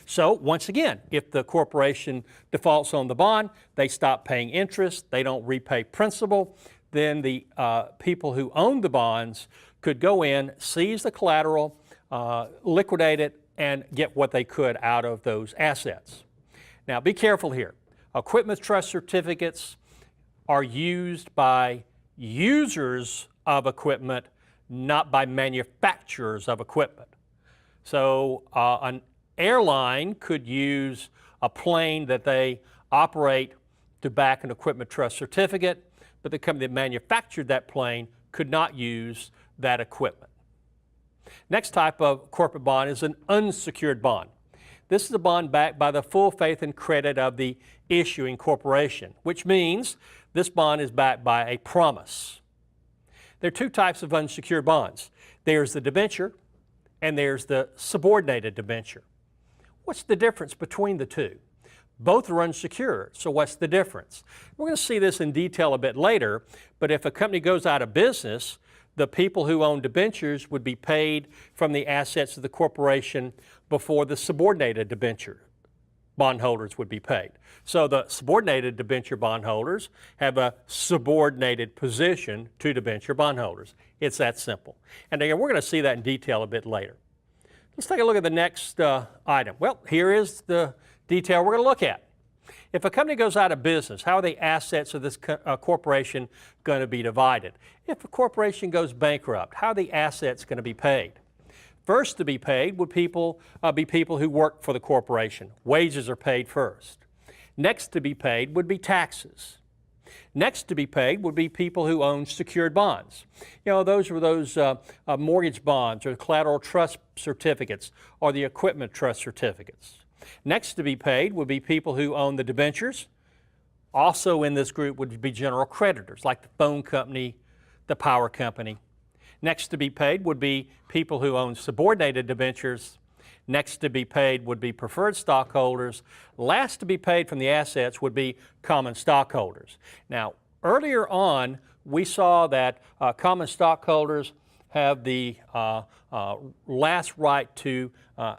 So once again, if the corporation defaults on the bond, they stop paying interest, they don't repay principal, then the people who own the bonds could go in, seize the collateral, liquidate it, and get what they could out of those assets. Now be careful here. Equipment trust certificates are used by users of equipment, not by manufacturers of equipment. So an airline could use a plane that they operate to back an equipment trust certificate, but the company that manufactured that plane could not use that equipment. Next type of corporate bond is an unsecured bond. This is a bond backed by the full faith and credit of the issuing corporation, which means this bond is backed by a promise. There are two types of unsecured bonds. There's the debenture and there's the subordinated debenture. What's the difference between the two? Both are unsecured, so what's the difference? We're going to see this in detail a bit later, but if a company goes out of business, the people who own debentures would be paid from the assets of the corporation before the subordinated debenture bondholders would be paid. So the subordinated debenture bondholders have a subordinated position to debenture bondholders. It's that simple. And again, we're going to see that in detail a bit later. Let's take a look at the next item. Well, here is the detail we're going to look at. If a company goes out of business, how are the assets of this corporation going to be divided? If a corporation goes bankrupt, how are the assets going to be paid? First to be paid would be people who work for the corporation. Wages are paid first. Next to be paid would be taxes. Next to be paid would be people who own secured bonds. You know, those were those mortgage bonds or collateral trust certificates or the equipment trust certificates. Next to be paid would be people who own the debentures. Also in this group would be general creditors like the phone company, the power company. Next to be paid would be people who own subordinated debentures. Next to be paid would be preferred stockholders. Last to be paid from the assets would be common stockholders. Now, earlier on, we saw that common stockholders have the last right to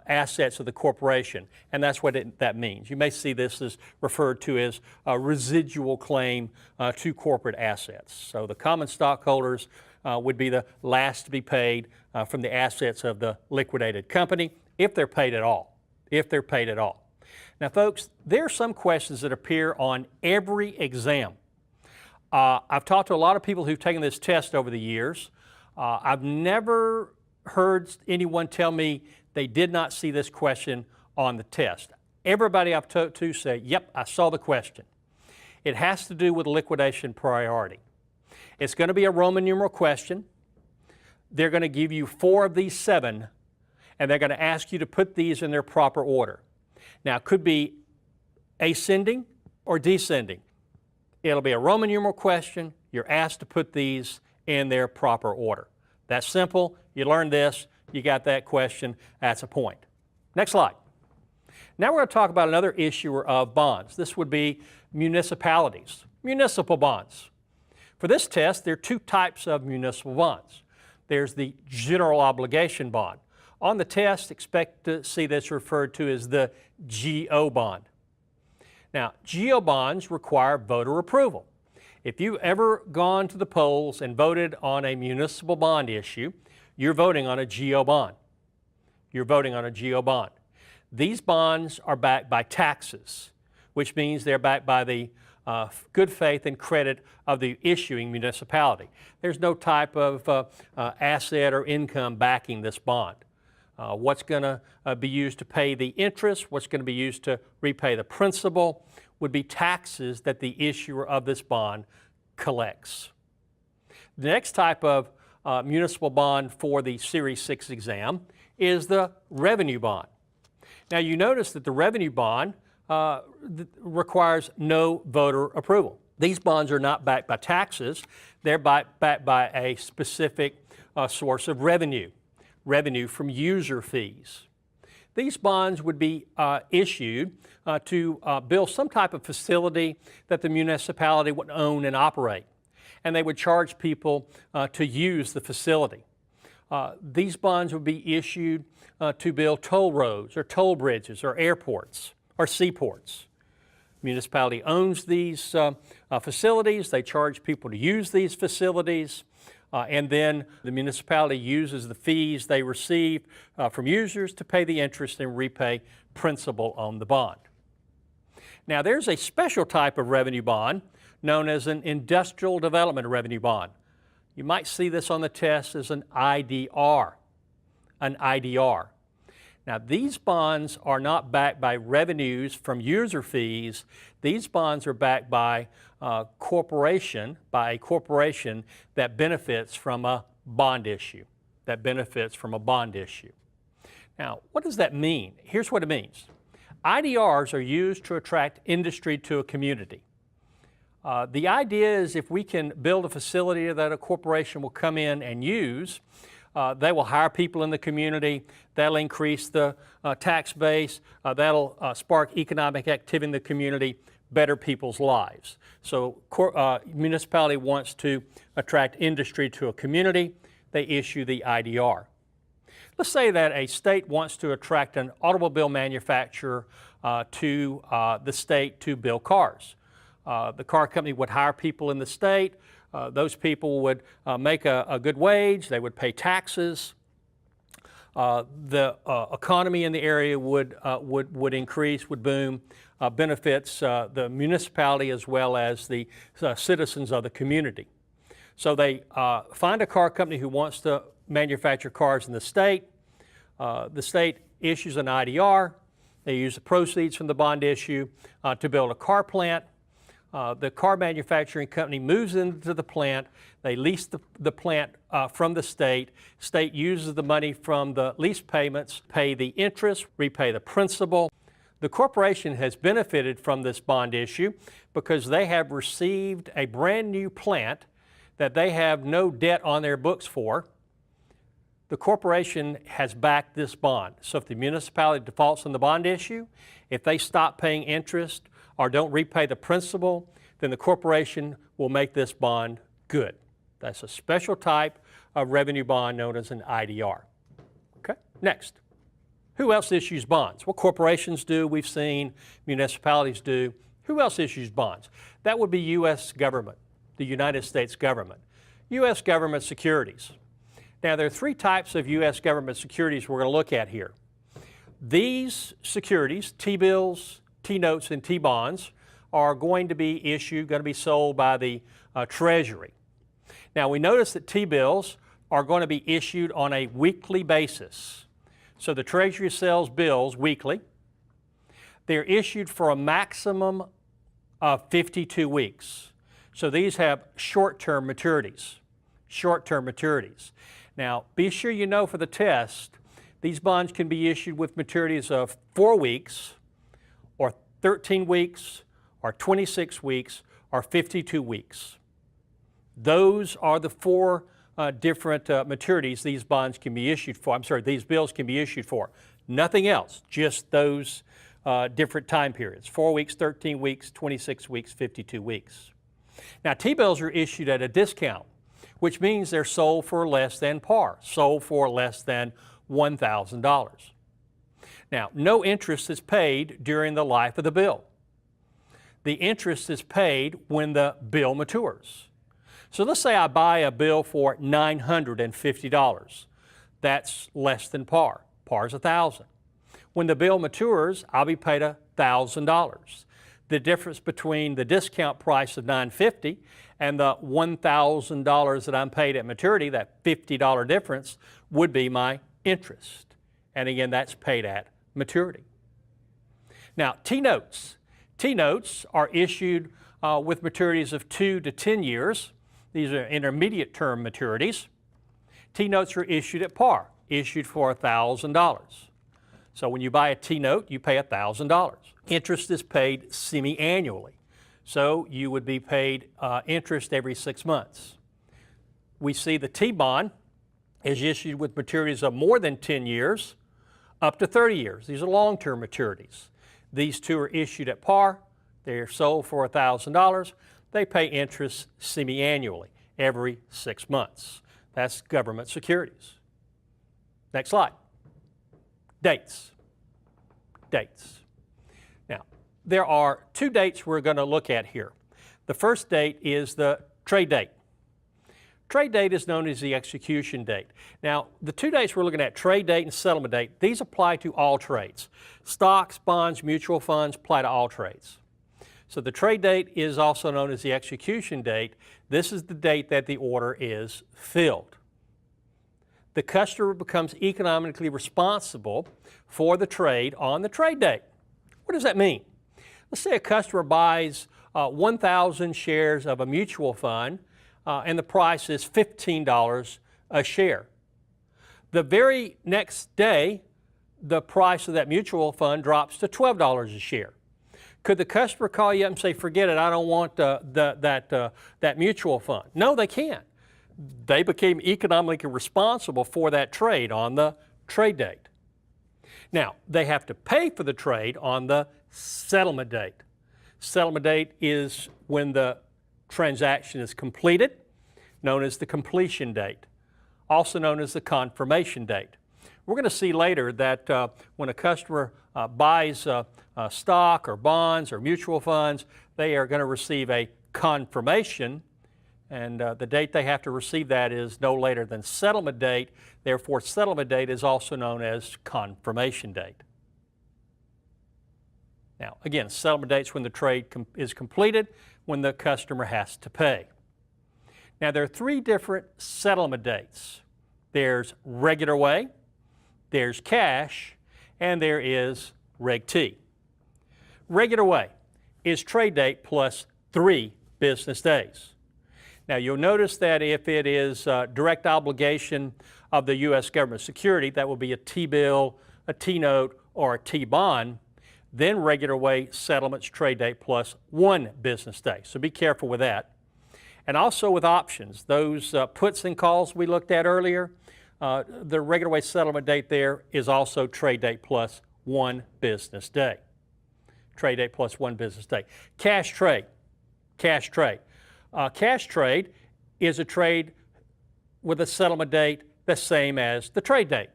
assets of the corporation, and that's what that means. You may see this as referred to as a residual claim to corporate assets. So the common stockholders would be the last to be paid from the assets of the liquidated company, if they're paid at all, Now folks, there are some questions that appear on every exam. I've talked to a lot of people who've taken this test over the years. I've never heard anyone tell me they did not see this question on the test. Everybody I've talked to say, yep, I saw the question. It has to do with liquidation priority. It's going to be a Roman numeral question. They're going to give you 4 of these 7, and they're going to ask you to put these in their proper order. Now, it could be ascending or descending. It'll be a Roman numeral question. You're asked to put these in their proper order. That's simple. You learned this. You got that question. That's a point. Next slide. Now we're going to talk about another issuer of bonds. This would be municipalities, municipal bonds. For this test, there are 2 types of municipal bonds. There's the general obligation bond. On the test, expect to see this referred to as the GO bond. Now, GO bonds require voter approval. If you've ever gone to the polls and voted on a municipal bond issue, you're voting on a GO bond. You're voting on a GO bond. These bonds are backed by taxes, which means they're backed by the good faith and credit of the issuing municipality. There's no type of asset or income backing this bond. What's going to be used to pay the interest, what's going to be used to repay the principal, would be taxes that the issuer of this bond collects. The next type of municipal bond for the Series 6 exam is the revenue bond. Now you notice that the revenue bond requires no voter approval. These bonds are not backed by taxes, they're backed by a specific source of revenue from user fees. These bonds would be issued to build some type of facility that the municipality would own and operate, and they would charge people to use the facility. These bonds would be issued to build toll roads or toll bridges or airports or seaports. Municipality owns these facilities, they charge people to use these facilities, and then the municipality uses the fees they receive from users to pay the interest and repay principal on the bond. Now there's a special type of revenue bond known as an industrial development revenue bond. You might see this on the test as an IDR. Now these bonds are not backed by revenues from user fees. These bonds are backed by a corporation that benefits from a bond issue. Now, what does that mean? Here's what it means. IDRs are used to attract industry to a community. The idea is if we can build a facility that a corporation will come in and use, they will hire people in the community, that'll increase the tax base, that'll spark economic activity in the community, better people's lives. So municipality wants to attract industry to a community, they issue the IDR. Let's say that a state wants to attract an automobile manufacturer to the state to build cars. The car company would hire people in the state. Those people would make a good wage. They would pay taxes. The economy in the area would increase, would boom, benefits the municipality as well as the citizens of the community. So they find a car company who wants to manufacture cars in the state. The state issues an IDR. They use the proceeds from the bond issue to build a car plant. The car manufacturing company moves into the plant. They lease the plant from the state. State uses the money from the lease payments, pay the interest, repay the principal. The corporation has benefited from this bond issue because they have received a brand new plant that they have no debt on their books for. The corporation has backed this bond. So if the municipality defaults on the bond issue, if they stop paying interest or don't repay the principal, then the corporation will make this bond good. That's a special type of revenue bond known as an IDR. Okay, next. Who else issues bonds? Well, corporations do, we've seen, municipalities do. Who else issues bonds? That would be U.S. government, the United States government. U.S. government securities. Now, there are three types of U.S. government securities we're going to look at here. These securities, T-bills, T-notes, and T-bonds, are going to be sold by the Treasury. Now, we notice that T-bills are going to be issued on a weekly basis. So the Treasury sells bills weekly. They're issued for a maximum of 52 weeks. So these have short-term maturities. Short-term maturities. Now, be sure you know for the test, these bonds can be issued with maturities of 4 weeks, or 13 weeks, or 26 weeks, or 52 weeks. Those are the four different maturities these bonds can be issued for. These bills can be issued for. Nothing else, just those different time periods. 4 weeks, 13 weeks, 26 weeks, 52 weeks. Now, T-bills are issued at a discount, which means they're sold for less than par, sold for less than $1,000. Now, no interest is paid during the life of the bill. The interest is paid when the bill matures. So let's say I buy a bill for $950. That's less than par. Par is $1,000. When the bill matures, I'll be paid $1,000. The difference between the discount price of $950 and the $1,000 that I'm paid at maturity, that $50 difference, would be my interest. And again, that's paid at maturity. Now, T-notes. T-notes are issued with maturities of 2 to 10 years. These are intermediate term maturities. T-notes are issued at par, issued for $1,000. So when you buy a T-note, you pay $1,000. Interest is paid semi-annually. So you would be paid interest every 6 months. We see the T-bond is issued with maturities of more than 10 years, up to 30 years. These are long-term maturities. These two are issued at par. They're sold for $1,000. They pay interest semi-annually, every 6 months. That's government securities. Next slide. Dates. Dates. Now, there are two dates we're going to look at here. The first date is the trade date. Trade date is known as the execution date. Now, the two dates we're looking at, trade date and settlement date, these apply to all trades. Stocks, bonds, mutual funds apply to all trades. So the trade date is also known as the execution date. This is the date that the order is filled. The customer becomes economically responsible for the trade on the trade date. What does that mean? Let's say a customer buys 1,000 shares of a mutual fund and the price is $15 a share. The very next day, the price of that mutual fund drops to $12 a share. Could the customer call you up and say, forget it, I don't want that mutual fund? No, they can't. They became economically responsible for that trade on the trade date. Now, they have to pay for the trade on the settlement date. Settlement date is when the transaction is completed, known as the completion date, also known as the confirmation date. We're going to see later that when a customer buys stock or bonds or mutual funds, they are going to receive a confirmation, and the date they have to receive that is no later than settlement date. Therefore, settlement date is also known as confirmation date. Now, again, settlement date's when the trade is completed, when the customer has to pay. Now, there are three different settlement dates. There's regular way, there's cash, and there is Reg T. Regular way is trade date plus 3 business days. Now, you'll notice that if it is direct obligation of the U.S. government security, that will be a T-bill, a T-note, or a T-bond, then regular way settlement's trade date plus 1 business day. So be careful with that. And also with options, those puts and calls we looked at earlier, the regular way settlement date there is also trade date plus 1 business day. Trade date plus 1 business day. Cash trade. Cash trade. Cash trade is a trade with a settlement date the same as the trade date.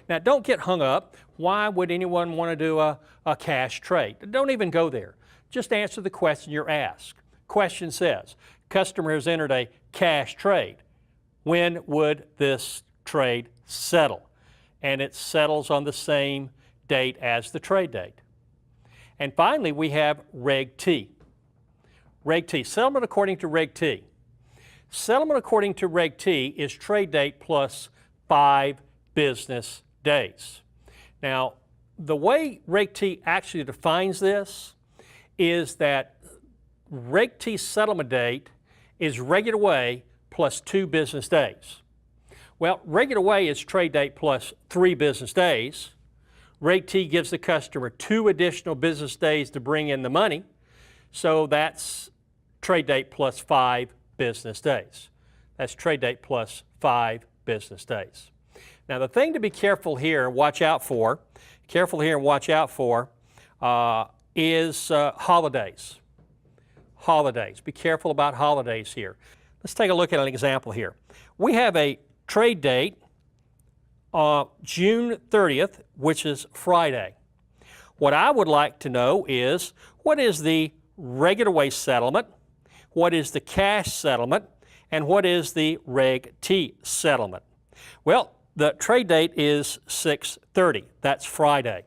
Now, don't get hung up. Why would anyone want to do a cash trade? Don't even go there. Just answer the question you're asked. Question says, customer has entered a cash trade. When would this trade settle? And it settles on the same date as the trade date. And finally, we have Reg T. Reg T, settlement according to Reg T. Settlement according to Reg T is trade date plus 5 business days. Now, the way Reg T actually defines this is that Reg T settlement date is regular way plus 2 business days. Well, regular way is trade date plus 3 business days. Reg T gives the customer 2 additional business days to bring in the money, so that's trade date plus 5 business days. That's trade date plus 5 business days. Now, the thing to be careful here and watch out for, is holidays. Holidays. Be careful about holidays here. Let's take a look at an example here. We have a trade date June 30th, which is Friday. What I would like to know is, what is the regular way settlement, what is the cash settlement, and what is the Reg T settlement? Well, the trade date is 6/30. That's Friday.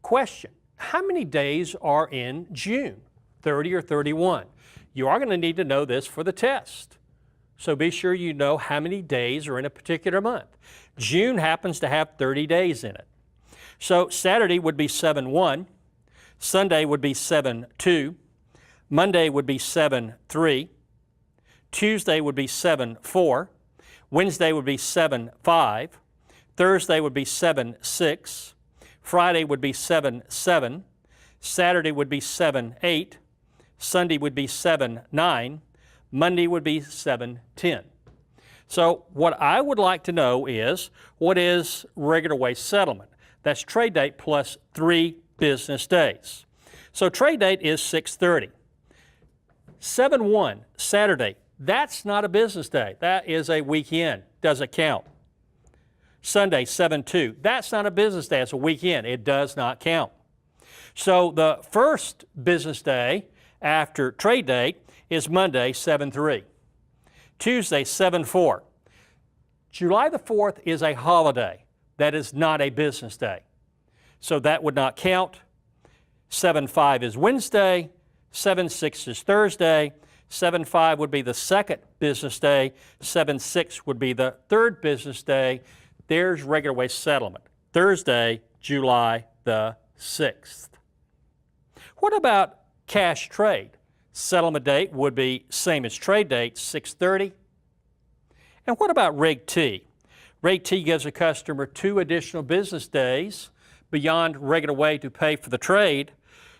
Question, how many days are in June? 30 or 31? You are going to need to know this for the test. So be sure you know how many days are in a particular month. June happens to have 30 days in it. So Saturday would be 7/1, Sunday would be 7/2, Monday would be 7/3, Tuesday would be 7/4, Wednesday would be 7/5, Thursday would be 7/6, Friday would be 7/7, Saturday would be 7/8, Sunday would be 7/9, Monday would be 7/10. So what I would like to know is, what is regular way settlement? That's trade date plus 3 business days. So trade date is 6/30. 7/1, Saturday, that's not a business day. That is a weekend. Doesn't count. Sunday, 7/2, that's not a business day. It's a weekend. It does not count. So the first business day after trade date is Monday, 7/3. Tuesday, 7/4. July the 4th is a holiday. That is not a business day. So that would not count. 7/5 is Wednesday. 7/6 is Thursday. 7/5 would be the second business day. 7/6 would be the third business day. There's regular way settlement. Thursday, July the 6th. What about cash trade? Settlement date would be same as trade date, 6/30. And what about Reg T? Reg T gives a customer 2 additional business days beyond regular way to pay for the trade.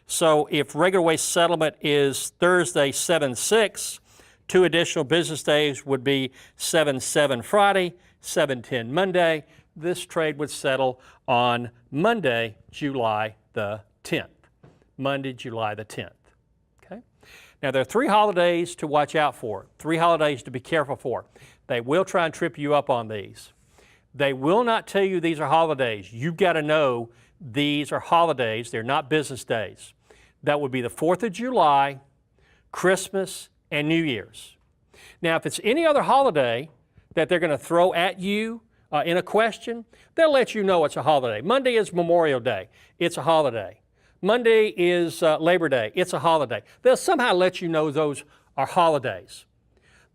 So if regular way settlement is Thursday, 7/6, 2 additional business days would be 7/7 Friday, 7/10 Monday. This trade would settle on Monday, July the 10th. Monday, July the 10th. Okay? Now, there are 3 holidays to watch out for, 3 holidays to be careful for. They will try and trip you up on these. They will not tell you these are holidays. You've got to know these are holidays. They're not business days. That would be the 4th of July, Christmas, and New Year's. Now, if it's any other holiday that they're going to throw at you in a question, they'll let you know it's a holiday. Monday is Memorial Day. It's a holiday. Monday is Labor Day. It's a holiday. They'll somehow let you know those are holidays.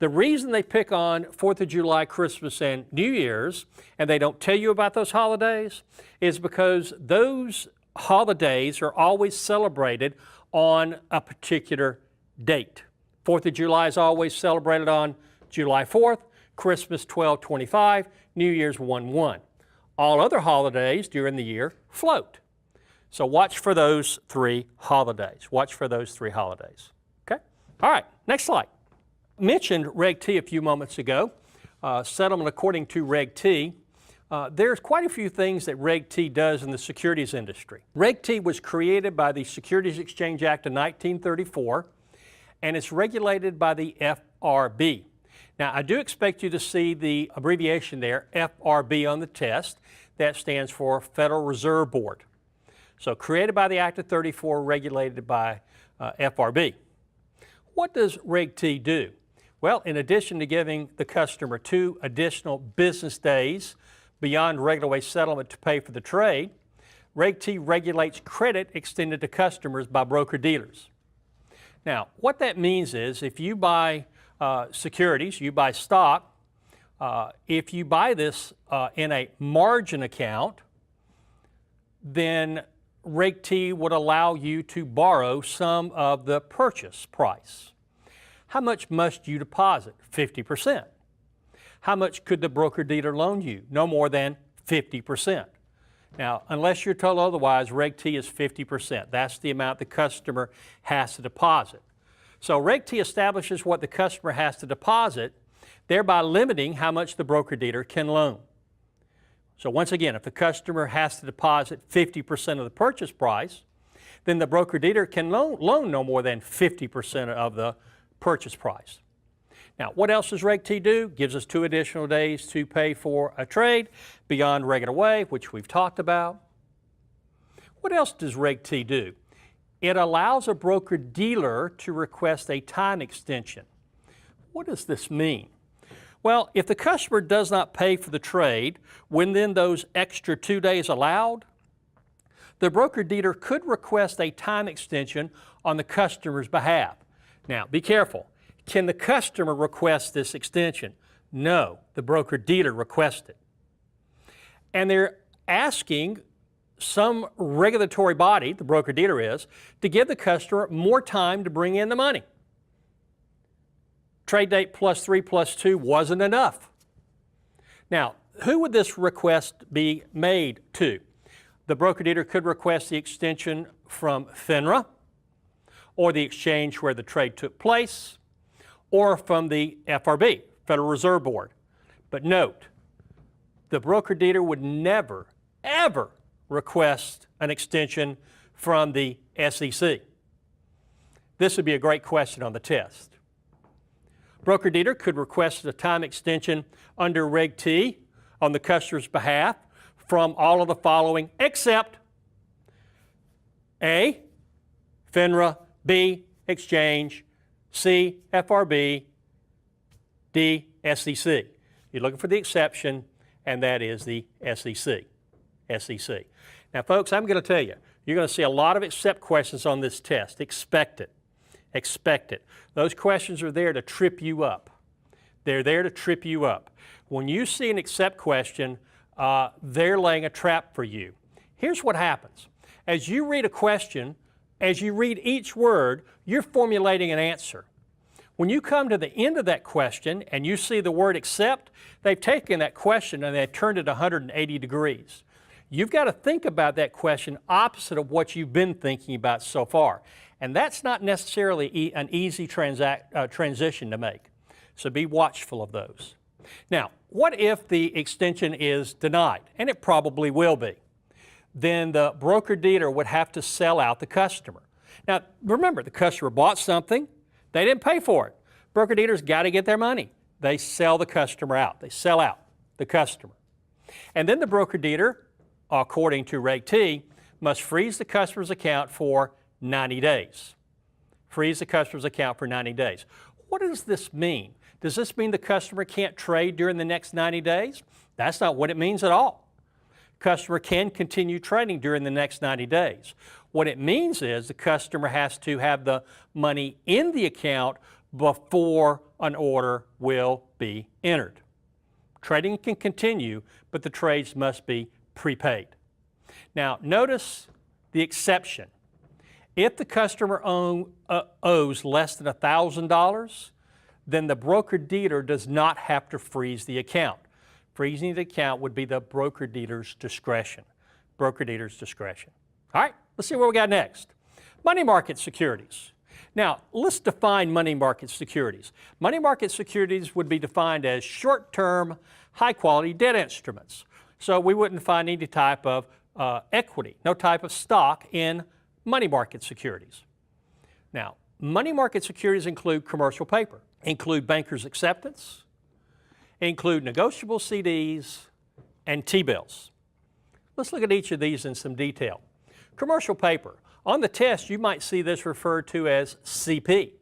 The reason they pick on 4th of July, Christmas, and New Year's, and they don't tell you about those holidays, is because those holidays are always celebrated on a particular date. 4th of July is always celebrated on July 4th, Christmas 12/25, New Year's 1/1. All other holidays during the year float. So watch for those 3 holidays. Watch for those 3 holidays. Okay? All right, next slide. Mentioned Reg T a few moments ago, settlement according to Reg T. There's quite a few things that Reg T does in the securities industry. Reg T was created by the Securities Exchange Act of 1934, and it's regulated by the FRB. Now, I do expect you to see the abbreviation there, FRB, on the test. That stands for Federal Reserve Board. So created by the Act of 34, regulated by FRB. What does Reg T do? Well, in addition to giving the customer 2 additional business days beyond regular way settlement to pay for the trade, Reg T regulates credit extended to customers by broker-dealers. Now, what that means is if you buy securities, you buy stock, if you buy this in a margin account, then Reg T would allow you to borrow some of the purchase price. How much must you deposit? 50%. How much could the broker-dealer loan you? No more than 50%. Now, unless you're told otherwise, Reg T is 50%. That's the amount the customer has to deposit. So Reg T establishes what the customer has to deposit, thereby limiting how much the broker-dealer can loan. So once again, if the customer has to deposit 50% of the purchase price, then the broker-dealer can loan no more than 50% of the purchase price. Now, what else does Reg T do? Gives us 2 additional days to pay for a trade beyond regular way, which we've talked about. What else does Reg T do? It allows a broker-dealer to request a time extension. What does this mean? Well, if the customer does not pay for the trade within those extra 2 days allowed, the broker-dealer could request a time extension on the customer's behalf. Now, be careful. Can the customer request this extension? No, the broker-dealer requests it. And they're asking some regulatory body, the broker-dealer is, to give the customer more time to bring in the money. Trade date plus 3 plus 2 wasn't enough. Now, who would this request be made to? The broker-dealer could request the extension from FINRA, or the exchange where the trade took place, or from the FRB, Federal Reserve Board. But note, the broker-dealer would never, ever request an extension from the SEC. This would be a great question on the test. Broker-dealer could request a time extension under Reg T on the customer's behalf from all of the following except A, FINRA, B, exchange, C, FRB, D, SEC. You're looking for the exception, and that is the SEC. Now, folks, I'm going to tell you, you're going to see a lot of except questions on this test. Expect it. Expect it. Those questions are there to trip you up. They're there to trip you up. When you see an except question, they're laying a trap for you. Here's what happens. As you read a question, as you read each word, you're formulating an answer. When you come to the end of that question and you see the word except, they've taken that question and they've turned it 180 degrees. You've got to think about that question opposite of what you've been thinking about so far. And that's not necessarily an easy transition to make. So be watchful of those. Now, what if the extension is denied? And it probably will be. Then the broker-dealer would have to sell out the customer. Now, remember, the customer bought something. They didn't pay for it. Broker-dealers got to get their money. They sell the customer out. They sell out the customer. And then the broker-dealer, according to Reg T, must freeze the customer's account for 90 days. Freeze the customer's account for 90 days. What does this mean? Does this mean the customer can't trade during the next 90 days? That's not what it means at all. Customer can continue trading during the next 90 days. What it means is the customer has to have the money in the account before an order will be entered. Trading can continue, but the trades must be prepaid. Now, notice the exception. If the customer owes less than $1,000, then the broker-dealer does not have to freeze the account. Freezing the account would be the broker-dealer's discretion. Broker-dealer's discretion. All right, let's see what we got next. Money market securities. Now, let's define money market securities. Money market securities would be defined as short-term, high-quality debt instruments. So we wouldn't find any type of equity, no type of stock in money market securities. Now, money market securities include commercial paper, include banker's acceptance, include negotiable CDs, and T-bills. Let's look at each of these in some detail. Commercial paper. On the test, you might see this referred to as CP.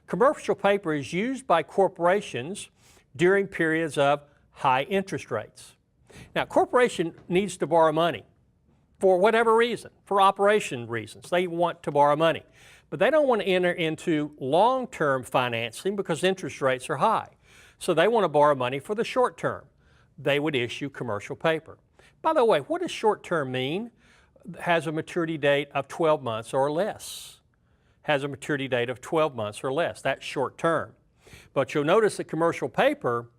Commercial paper is used by corporations during periods of high interest rates. Now, corporation needs to borrow money for whatever reason, for operation reasons. They want to borrow money, but they don't want to enter into long-term financing because interest rates are high. So they want to borrow money for the short term. They would issue commercial paper. By the way, what does short term mean? Has a maturity date of 12 months or less. Has a maturity date of 12 months or less. That's short term. But you'll notice that commercial paper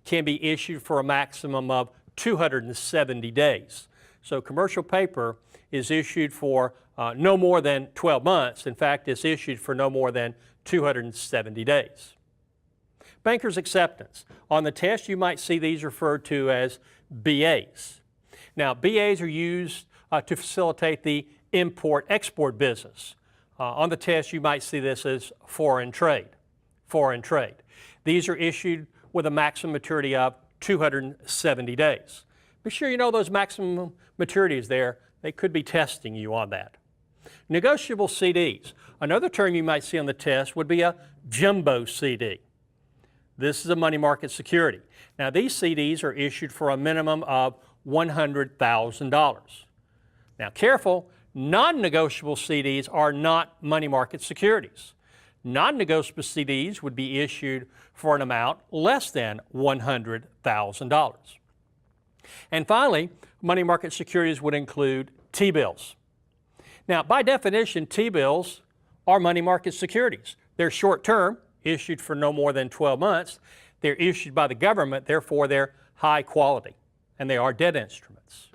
can be issued for a maximum of 270 days. So commercial paper is issued for no more than 12 months. In fact, it's issued for no more than 270 days. Banker's acceptance. On the test, you might see these referred to as BAs. Now, BAs are used to facilitate the import-export business. On the test, you might see this as foreign trade. Foreign trade. These are issued with a maximum maturity of 270 days. Be sure you know those maximum maturities there. They could be testing you on that. Negotiable CDs. Another term you might see on the test would be a jumbo CD. This is a money market security. Now, these CDs are issued for a minimum of $100,000. Now, careful, non-negotiable CDs are not money market securities. Non-negotiable CDs would be issued for an amount less than $100,000. And finally, money market securities would include T-bills. Now, by definition, T-bills are money market securities. They're short-term, issued for no more than 12 months. They're issued by the government, therefore they're high quality, and they are debt instruments.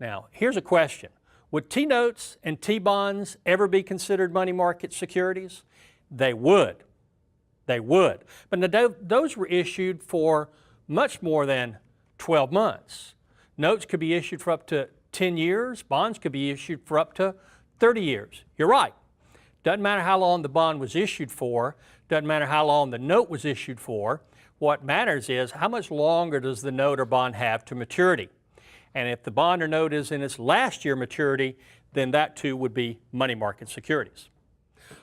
Now, here's a question. Would T-notes and T-bonds ever be considered money market securities? They would. They would. But those were issued for much more than 12 months. Notes could be issued for up to 10 years. Bonds could be issued for up to 30 years. You're right. Doesn't matter how long the bond was issued for. Doesn't matter how long the note was issued for. What matters is how much longer does the note or bond have to maturity. And if the bond or note is in its last year maturity, then that too would be money market securities.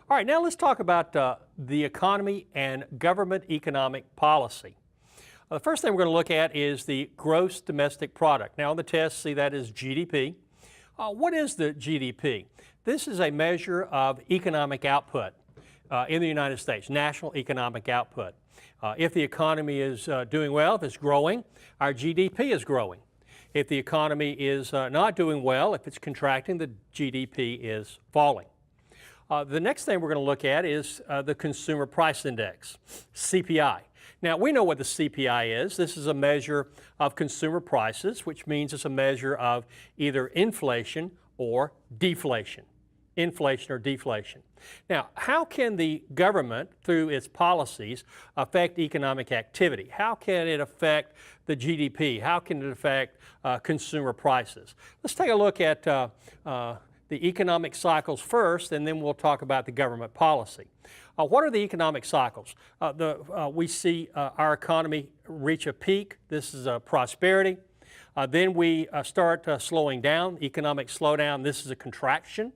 All right, now let's talk about the economy and government economic policy. The first thing we're going to look at is the gross domestic product. Now on the test, see that is GDP. What is the GDP? This is a measure of economic output in the United States, national economic output. If the economy is doing well, if it's growing, our GDP is growing. If the economy is not doing well, if it's contracting, the GDP is falling. The next thing we're going to look at is the Consumer Price Index, CPI. Now, we know what the CPI is. This is a measure of consumer prices, which means it's a measure of either inflation or deflation. Inflation or deflation. Now, how can the government, through its policies, affect economic activity? How can it affect the GDP? How can it affect consumer prices? Let's take a look at the economic cycles first, and then we'll talk about the government policy. What are the economic cycles? We see our economy reach a peak. This is prosperity. Then we start slowing down, economic slowdown. This is a contraction.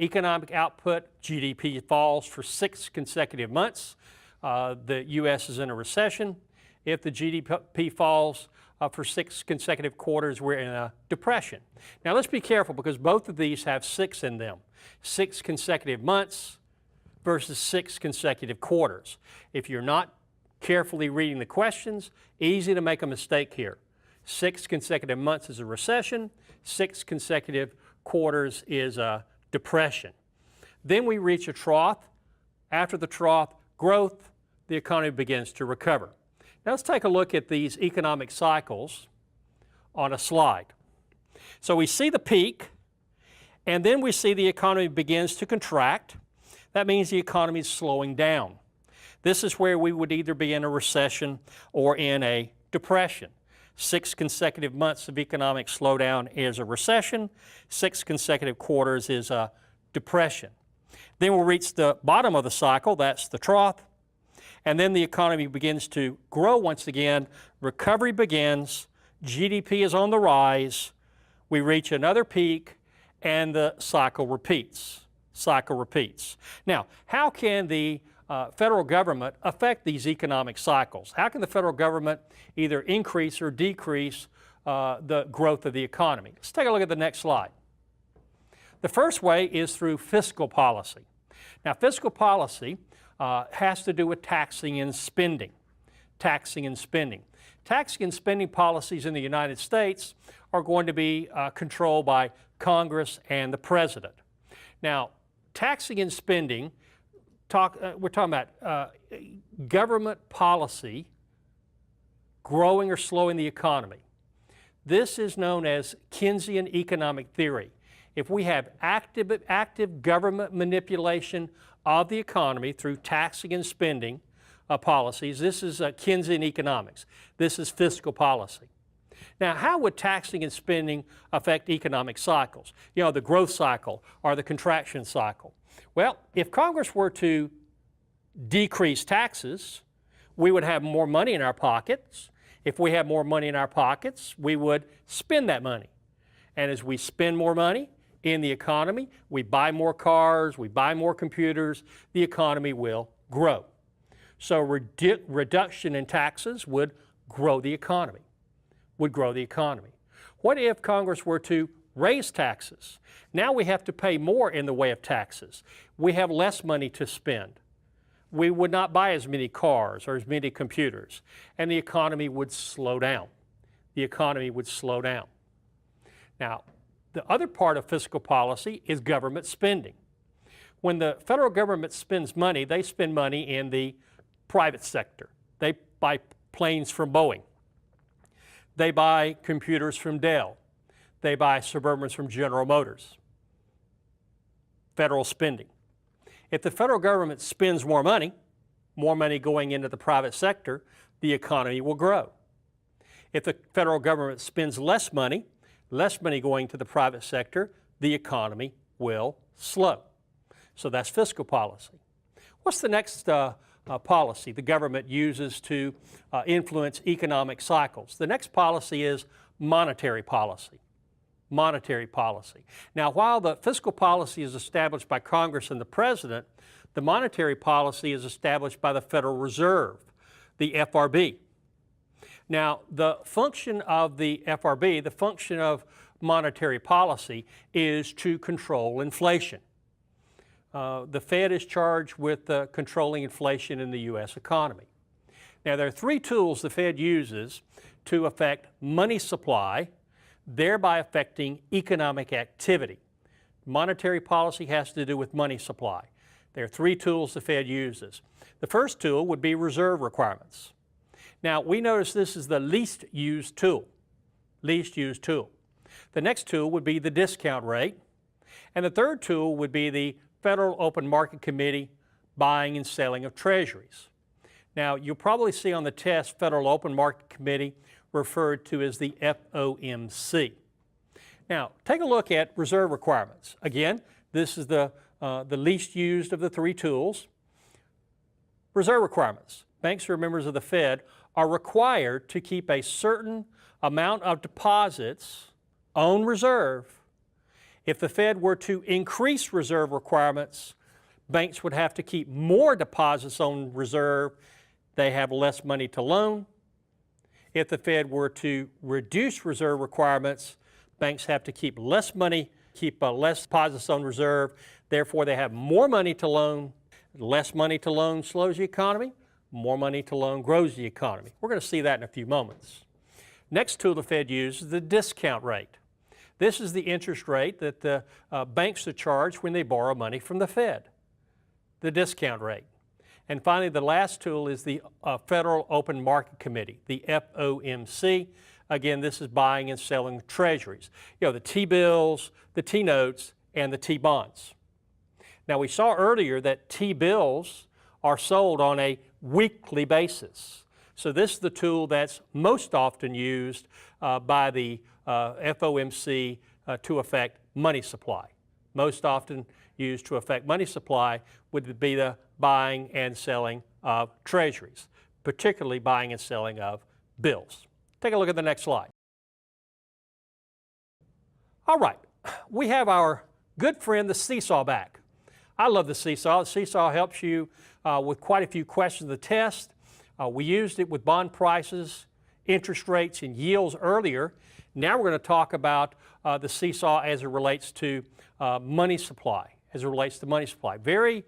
Economic output, GDP falls for 6 consecutive months. The U.S. is in a recession. If the GDP falls for 6 consecutive quarters, we're in a depression. Now let's be careful because both of these have 6 in them. 6 consecutive months versus 6 consecutive quarters. If you're not carefully reading the questions, easy to make a mistake here. 6 consecutive months is a recession. 6 consecutive quarters is a depression. Then we reach a trough. After the trough, growth, the economy begins to recover. Now let's take a look at these economic cycles on a slide. So we see the peak, and then we see the economy begins to contract. That means the economy is slowing down. This is where we would either be in a recession or in a depression. 6 consecutive months of economic slowdown is a recession. 6 consecutive quarters is a depression. Then we'll reach the bottom of the cycle, that's the trough, and then the economy begins to grow once again. Recovery begins, GDP is on the rise, we reach another peak, and the cycle repeats. Now, how can the federal government affect these economic cycles? How can the federal government either increase or decrease the growth of the economy? Let's take a look at the next slide. The first way is through fiscal policy. Now, fiscal policy has to do with taxing and spending. Taxing and spending policies in the United States are going to be controlled by Congress and the President. Now, taxing and spending, we're talking about government policy growing or slowing the economy. This is known as Keynesian economic theory. If we have active government manipulation of the economy through taxing and spending policies, this is Keynesian economics. This is fiscal policy. Now, how would taxing and spending affect economic cycles? You know, the growth cycle or the contraction cycle. Well, if Congress were to decrease taxes, we would have more money in our pockets. If we have more money in our pockets, we would spend that money. And as we spend more money in the economy, we buy more cars, we buy more computers, the economy will grow. So reduction in taxes would grow the economy. What if Congress were to raise taxes? Now we have to pay more in the way of taxes. We have less money to spend. We would not buy as many cars or as many computers, and the economy would slow down. Now, the other part of fiscal policy is government spending. When the federal government spends money, they spend money in the private sector. They buy planes from Boeing. They buy computers from Dell. They buy Suburbans from General Motors. Federal spending. If the federal government spends more money going into the private sector, the economy will grow. If the federal government spends less money going to the private sector, the economy will slow. So that's fiscal policy. What's the next policy the government uses to influence economic cycles? The next policy is monetary policy. Now, while the fiscal policy is established by Congress and the President, the monetary policy is established by the Federal Reserve, the FRB. Now, the function of the FRB, the function of monetary policy, is to control inflation. The Fed is charged with controlling inflation in the U.S. economy. Now, there are 3 tools the Fed uses to affect money supply, thereby affecting economic activity. Monetary policy has to do with money supply. There are 3 tools the Fed uses. The first tool would be reserve requirements. Now, we notice this is the least used tool. The next tool would be the discount rate. And the third tool would be the Federal Open Market Committee buying and selling of treasuries. Now, you'll probably see on the test Federal Open Market Committee referred to as the FOMC. Now, take a look at reserve requirements. Again, this is the least used of the three tools. Reserve requirements. Banks who are members of the Fed are required to keep a certain amount of deposits on reserve. If the Fed were to increase reserve requirements, banks would have to keep more deposits on reserve. They have less money to loan. If the Fed were to reduce reserve requirements, banks have to keep less money, keep less deposits on reserve. Therefore, they have more money to loan. Less money to loan slows the economy. More money to loan grows the economy. We're going to see that in a few moments. Next tool the Fed uses is the discount rate. This is the interest rate that the banks are charged when they borrow money from the Fed, the discount rate. And finally, the last tool is the Federal Open Market Committee, the FOMC. Again, this is buying and selling treasuries. You know, the T-bills, the T-notes, and the T-bonds. Now, we saw earlier that T-bills are sold on a weekly basis. So this is the tool that's most often used by the FOMC to affect money supply. Most often used to affect money supply would be the buying and selling of treasuries, particularly buying and selling of bills. Take a look at the next slide. All right, we have our good friend, the seesaw, back. I love the seesaw. The seesaw helps you with quite a few questions of the test. We used it with bond prices, interest rates, and yields earlier. Now we're going to talk about the seesaw as it relates to money supply, Very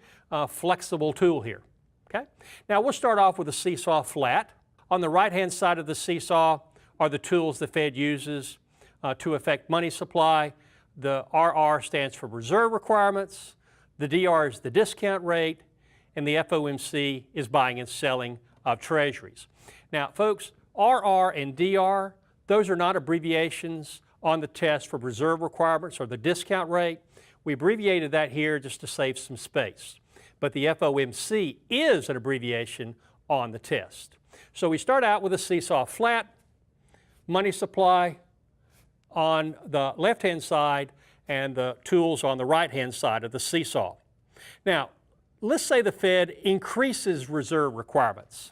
flexible tool here. Okay? Now we'll start off with the seesaw flat. On the right-hand side of the seesaw are the tools the Fed uses to affect money supply. The RR stands for reserve requirements. The DR is the discount rate, and the FOMC is buying and selling of treasuries. Now, folks, RR and DR, those are not abbreviations on the test for reserve requirements or the discount rate. We abbreviated that here just to save some space. But the FOMC is an abbreviation on the test. So we start out with a seesaw flat, money supply on the left-hand side, and the tools on the right-hand side of the seesaw. Now, let's say the Fed increases reserve requirements,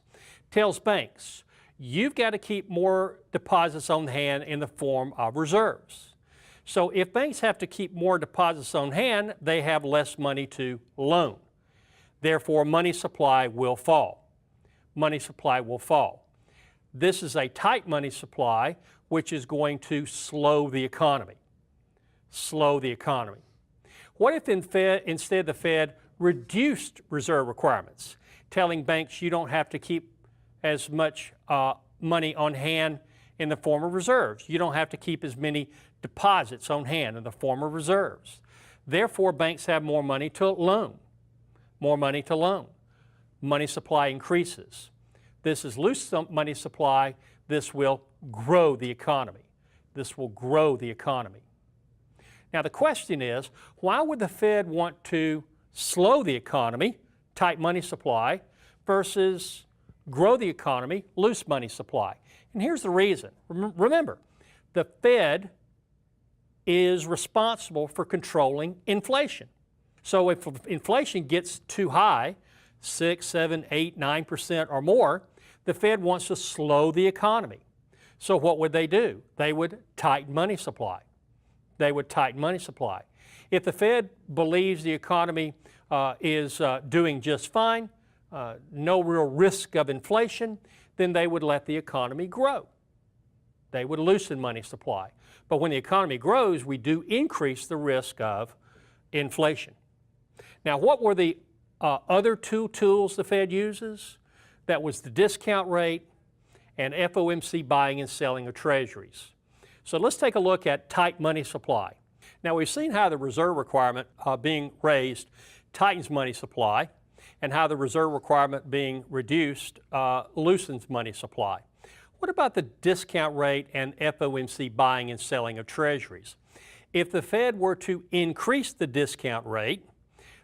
tells banks, you've got to keep more deposits on hand in the form of reserves. So if banks have to keep more deposits on hand, they have less money to loan. Therefore, money supply will fall. Money supply will fall. This is a tight money supply, which is going to slow the economy. What if instead the Fed reduced reserve requirements, telling banks you don't have to keep as much money on hand in the form of reserves. You don't have to keep as many deposits on hand in the form of reserves. Therefore, banks have more money to loan. Money supply increases. This is loose money supply. This will grow the economy. Now the question is, why would the Fed want to slow the economy, tight money supply, versus grow the economy, loose money supply? And here's the reason. Remember, the Fed is responsible for controlling inflation. So if inflation gets too high, 6, 7, 8, 9% or more, the Fed wants to slow the economy. So what would they do? They would tighten money supply. If the Fed believes the economy is doing just fine, no real risk of inflation, then they would let the economy grow. They would loosen money supply. But when the economy grows, we do increase the risk of inflation. Now, what were the other two tools the Fed uses? That was the discount rate and FOMC buying and selling of treasuries. So let's take a look at tight money supply. Now we've seen how the reserve requirement being raised tightens money supply, and how the reserve requirement being reduced loosens money supply. What about the discount rate and FOMC buying and selling of treasuries? If the Fed were to increase the discount rate,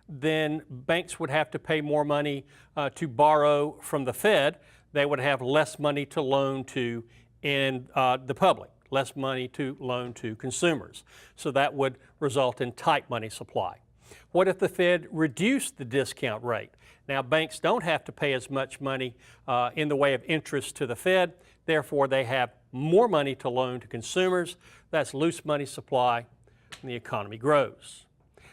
then banks would have to pay more money to borrow from the Fed. They would have less money to loan to in the public, less money to loan to consumers. So that would result in tight money supply. What if the Fed reduced the discount rate? Now, banks don't have to pay as much money in the way of interest to the Fed. Therefore, they have more money to loan to consumers. That's loose money supply, and the economy grows.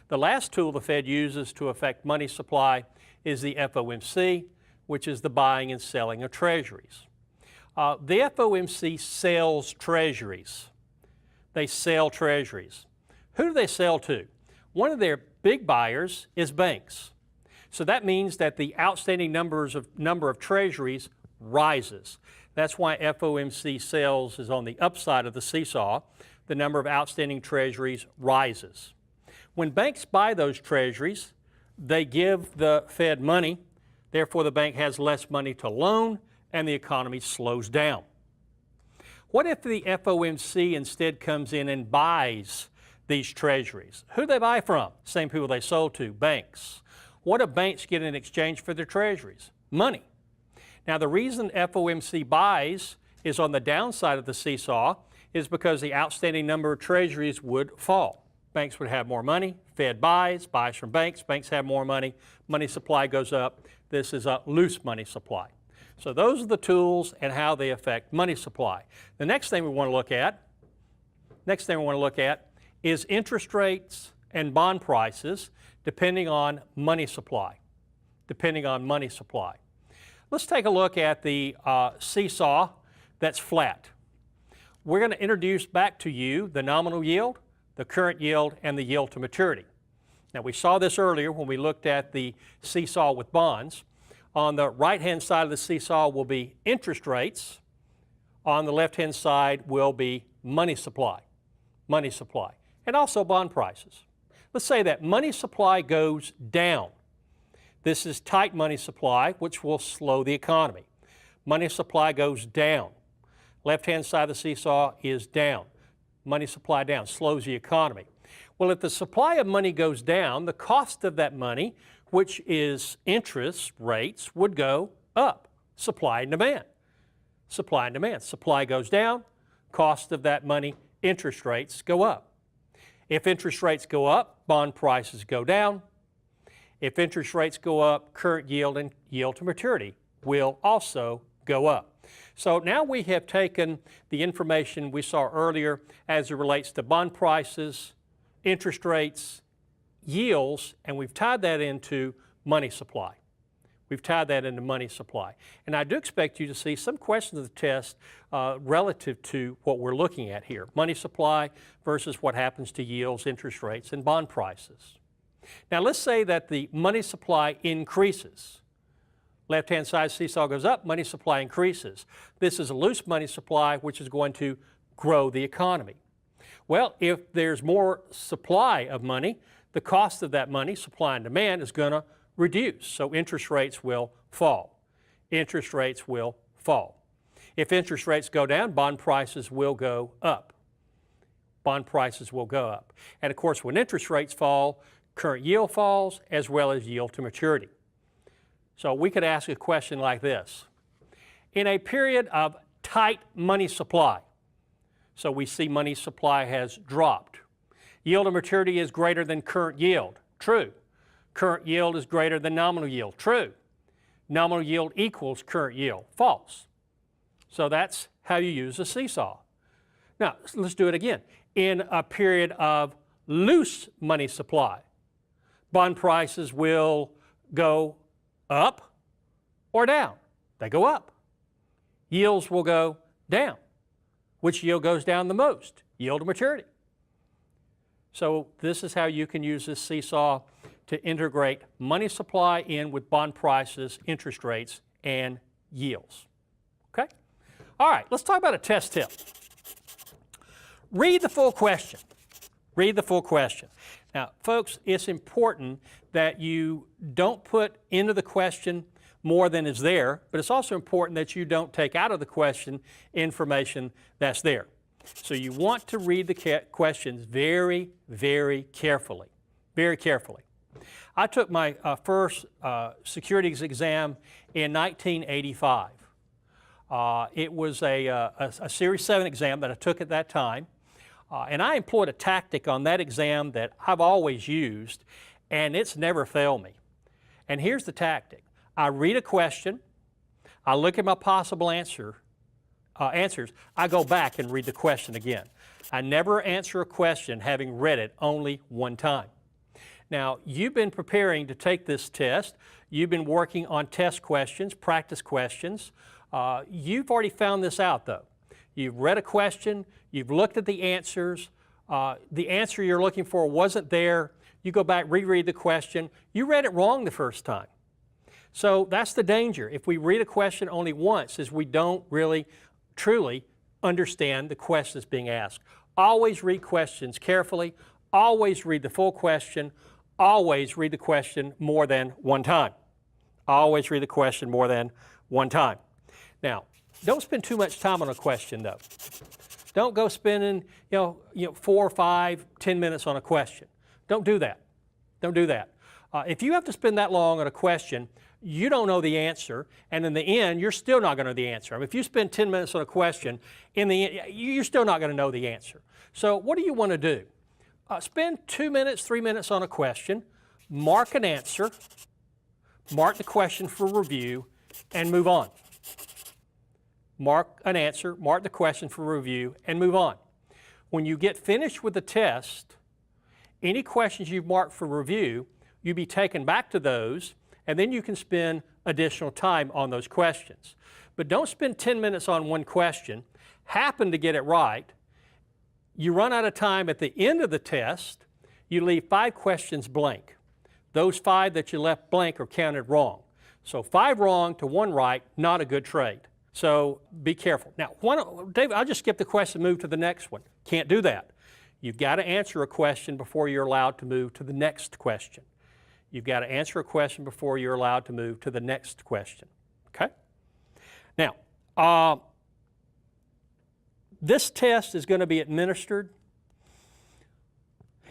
The last tool the Fed uses to affect money supply is the FOMC, which is the buying and selling of treasuries. The FOMC sells treasuries. They sell treasuries. Who do they sell to? One of their big buyers is banks. So that means that the outstanding number of treasuries rises. That's why FOMC sales is on the upside of the seesaw. The number of outstanding treasuries rises. When banks buy those treasuries, they give the Fed money. Therefore, the bank has less money to loan and the economy slows down. What if the FOMC instead comes in and buys these treasuries? Who do they buy from? Same people they sold to, banks. What do banks get in exchange for their treasuries? Money. Now, the reason FOMC buys is on the downside of the seesaw is because the outstanding number of treasuries would fall. Banks would have more money. Fed buys from banks. Banks have more money. Money supply goes up. This is a loose money supply. So those are the tools and how they affect money supply. The next thing we want to look at is interest rates and bond prices depending on money supply. Let's take a look at the seesaw that's flat. We're going to introduce back to you the nominal yield, the current yield, and the yield to maturity. Now, we saw this earlier when we looked at the seesaw with bonds. On the right-hand side of the seesaw will be interest rates. On the left-hand side will be money supply, and also bond prices. Let's say that money supply goes down. This is tight money supply, which will slow the economy. Money supply goes down. Left-hand side of the seesaw is down. Money supply down, slows the economy. Well, if the supply of money goes down, the cost of that money, which is interest rates, would go up. Supply and demand. Supply goes down, cost of that money, interest rates go up. If interest rates go up, bond prices go down. If interest rates go up, current yield and yield to maturity will also go up. So now we have taken the information we saw earlier as it relates to bond prices, interest rates, yields, and we've tied that into money supply. And I do expect you to see some questions of the test relative to what we're looking at here. Money supply versus what happens to yields, interest rates, and bond prices. Now let's say that the money supply increases. Left-hand side seesaw goes up, money supply increases. This is a loose money supply which is going to grow the economy. Well, if there's more supply of money, the cost of that money, supply and demand, is going to reduce. So interest rates will fall. If interest rates go down, bond prices will go up. And of course, when interest rates fall, current yield falls as well as yield to maturity. So we could ask a question like this. In a period of tight money supply, so we see money supply has dropped. Yield to maturity is greater than current yield. True. Current yield is greater than nominal yield. True. Nominal yield equals current yield. False. So that's how you use a seesaw. Now, let's do it again. In a period of loose money supply, bond prices will go up or down. They go up. Yields will go down. Which yield goes down the most? Yield to maturity. So this is how you can use this seesaw to integrate money supply in with bond prices, interest rates, and yields. Okay? All right, let's talk about a test tip. Read the full question. Now, folks, it's important that you don't put into the question more than is there, but it's also important that you don't take out of the question information that's there. So you want to read the questions very, very carefully. I took my first securities exam in 1985. It was a Series 7 exam that I took at that time. And I employed a tactic on that exam that I've always used, and it's never failed me. And here's the tactic. I read a question, I look at my possible answers, I go back and read the question again. I never answer a question having read it only one time. Now, you've been preparing to take this test. You've been working on test questions, practice questions. You've already found this out, though. You've read a question, you've looked at the answers, the answer you're looking for wasn't there, you go back, reread the question, you read it wrong the first time. So that's the danger. If we read a question only once, is we don't really, truly understand the question that's being asked. Always read questions carefully, always read the full question, always read the question more than one time. Always read the question more than one time. Now, don't spend too much time on a question, though. Don't go spending 4, 5, 10 minutes on a question. Don't do that. Don't do that. If you have to spend that long on a question, you don't know the answer, and in the end, you're still not going to know the answer. I mean, if you spend 10 minutes on a question, in the end, you're still not going to know the answer. So what do you want to do? Spend 2 minutes, 3 minutes on a question, mark an answer, mark the question for review, and move on. Mark an answer, mark the question for review, and move on. When you get finished with the test, any questions you've marked for review, you'll be taken back to those, and then you can spend additional time on those questions. But don't spend 10 minutes on one question, happen to get it right, you run out of time at the end of the test, you leave 5 questions blank. Those 5 that you left blank are counted wrong. So 5 wrong to 1 right, not a good trade. So be careful. Now, David, I'll just skip the question and move to the next one. Can't do that. You've got to answer a question before you're allowed to move to the next question. You've got to answer a question before you're allowed to move to the next question. Okay? Now, this test is going to be administered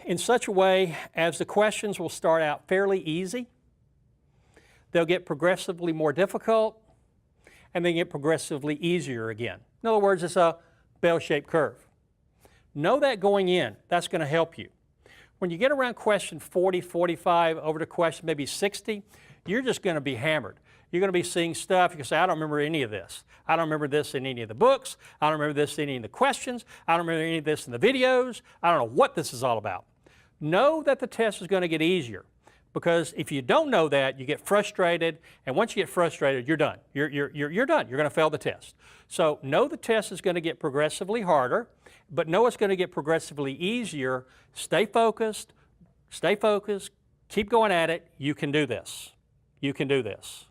in such a way as the questions will start out fairly easy. They'll get progressively more difficult, and then get progressively easier again. In other words, it's a bell-shaped curve. Know that going in. That's going to help you. When you get around question 40, 45, over to question maybe 60, you're just going to be hammered. You're going to be seeing stuff. You can say, I don't remember any of this. I don't remember this in any of the books. I don't remember this in any of the questions. I don't remember any of this in the videos. I don't know what this is all about. Know that the test is going to get easier. Because if you don't know that, you get frustrated, and once you get frustrated, you're done. You're done. You're going to fail the test. So know the test is going to get progressively harder, but know it's going to get progressively easier. Stay focused, keep going at it. You can do this. You can do this.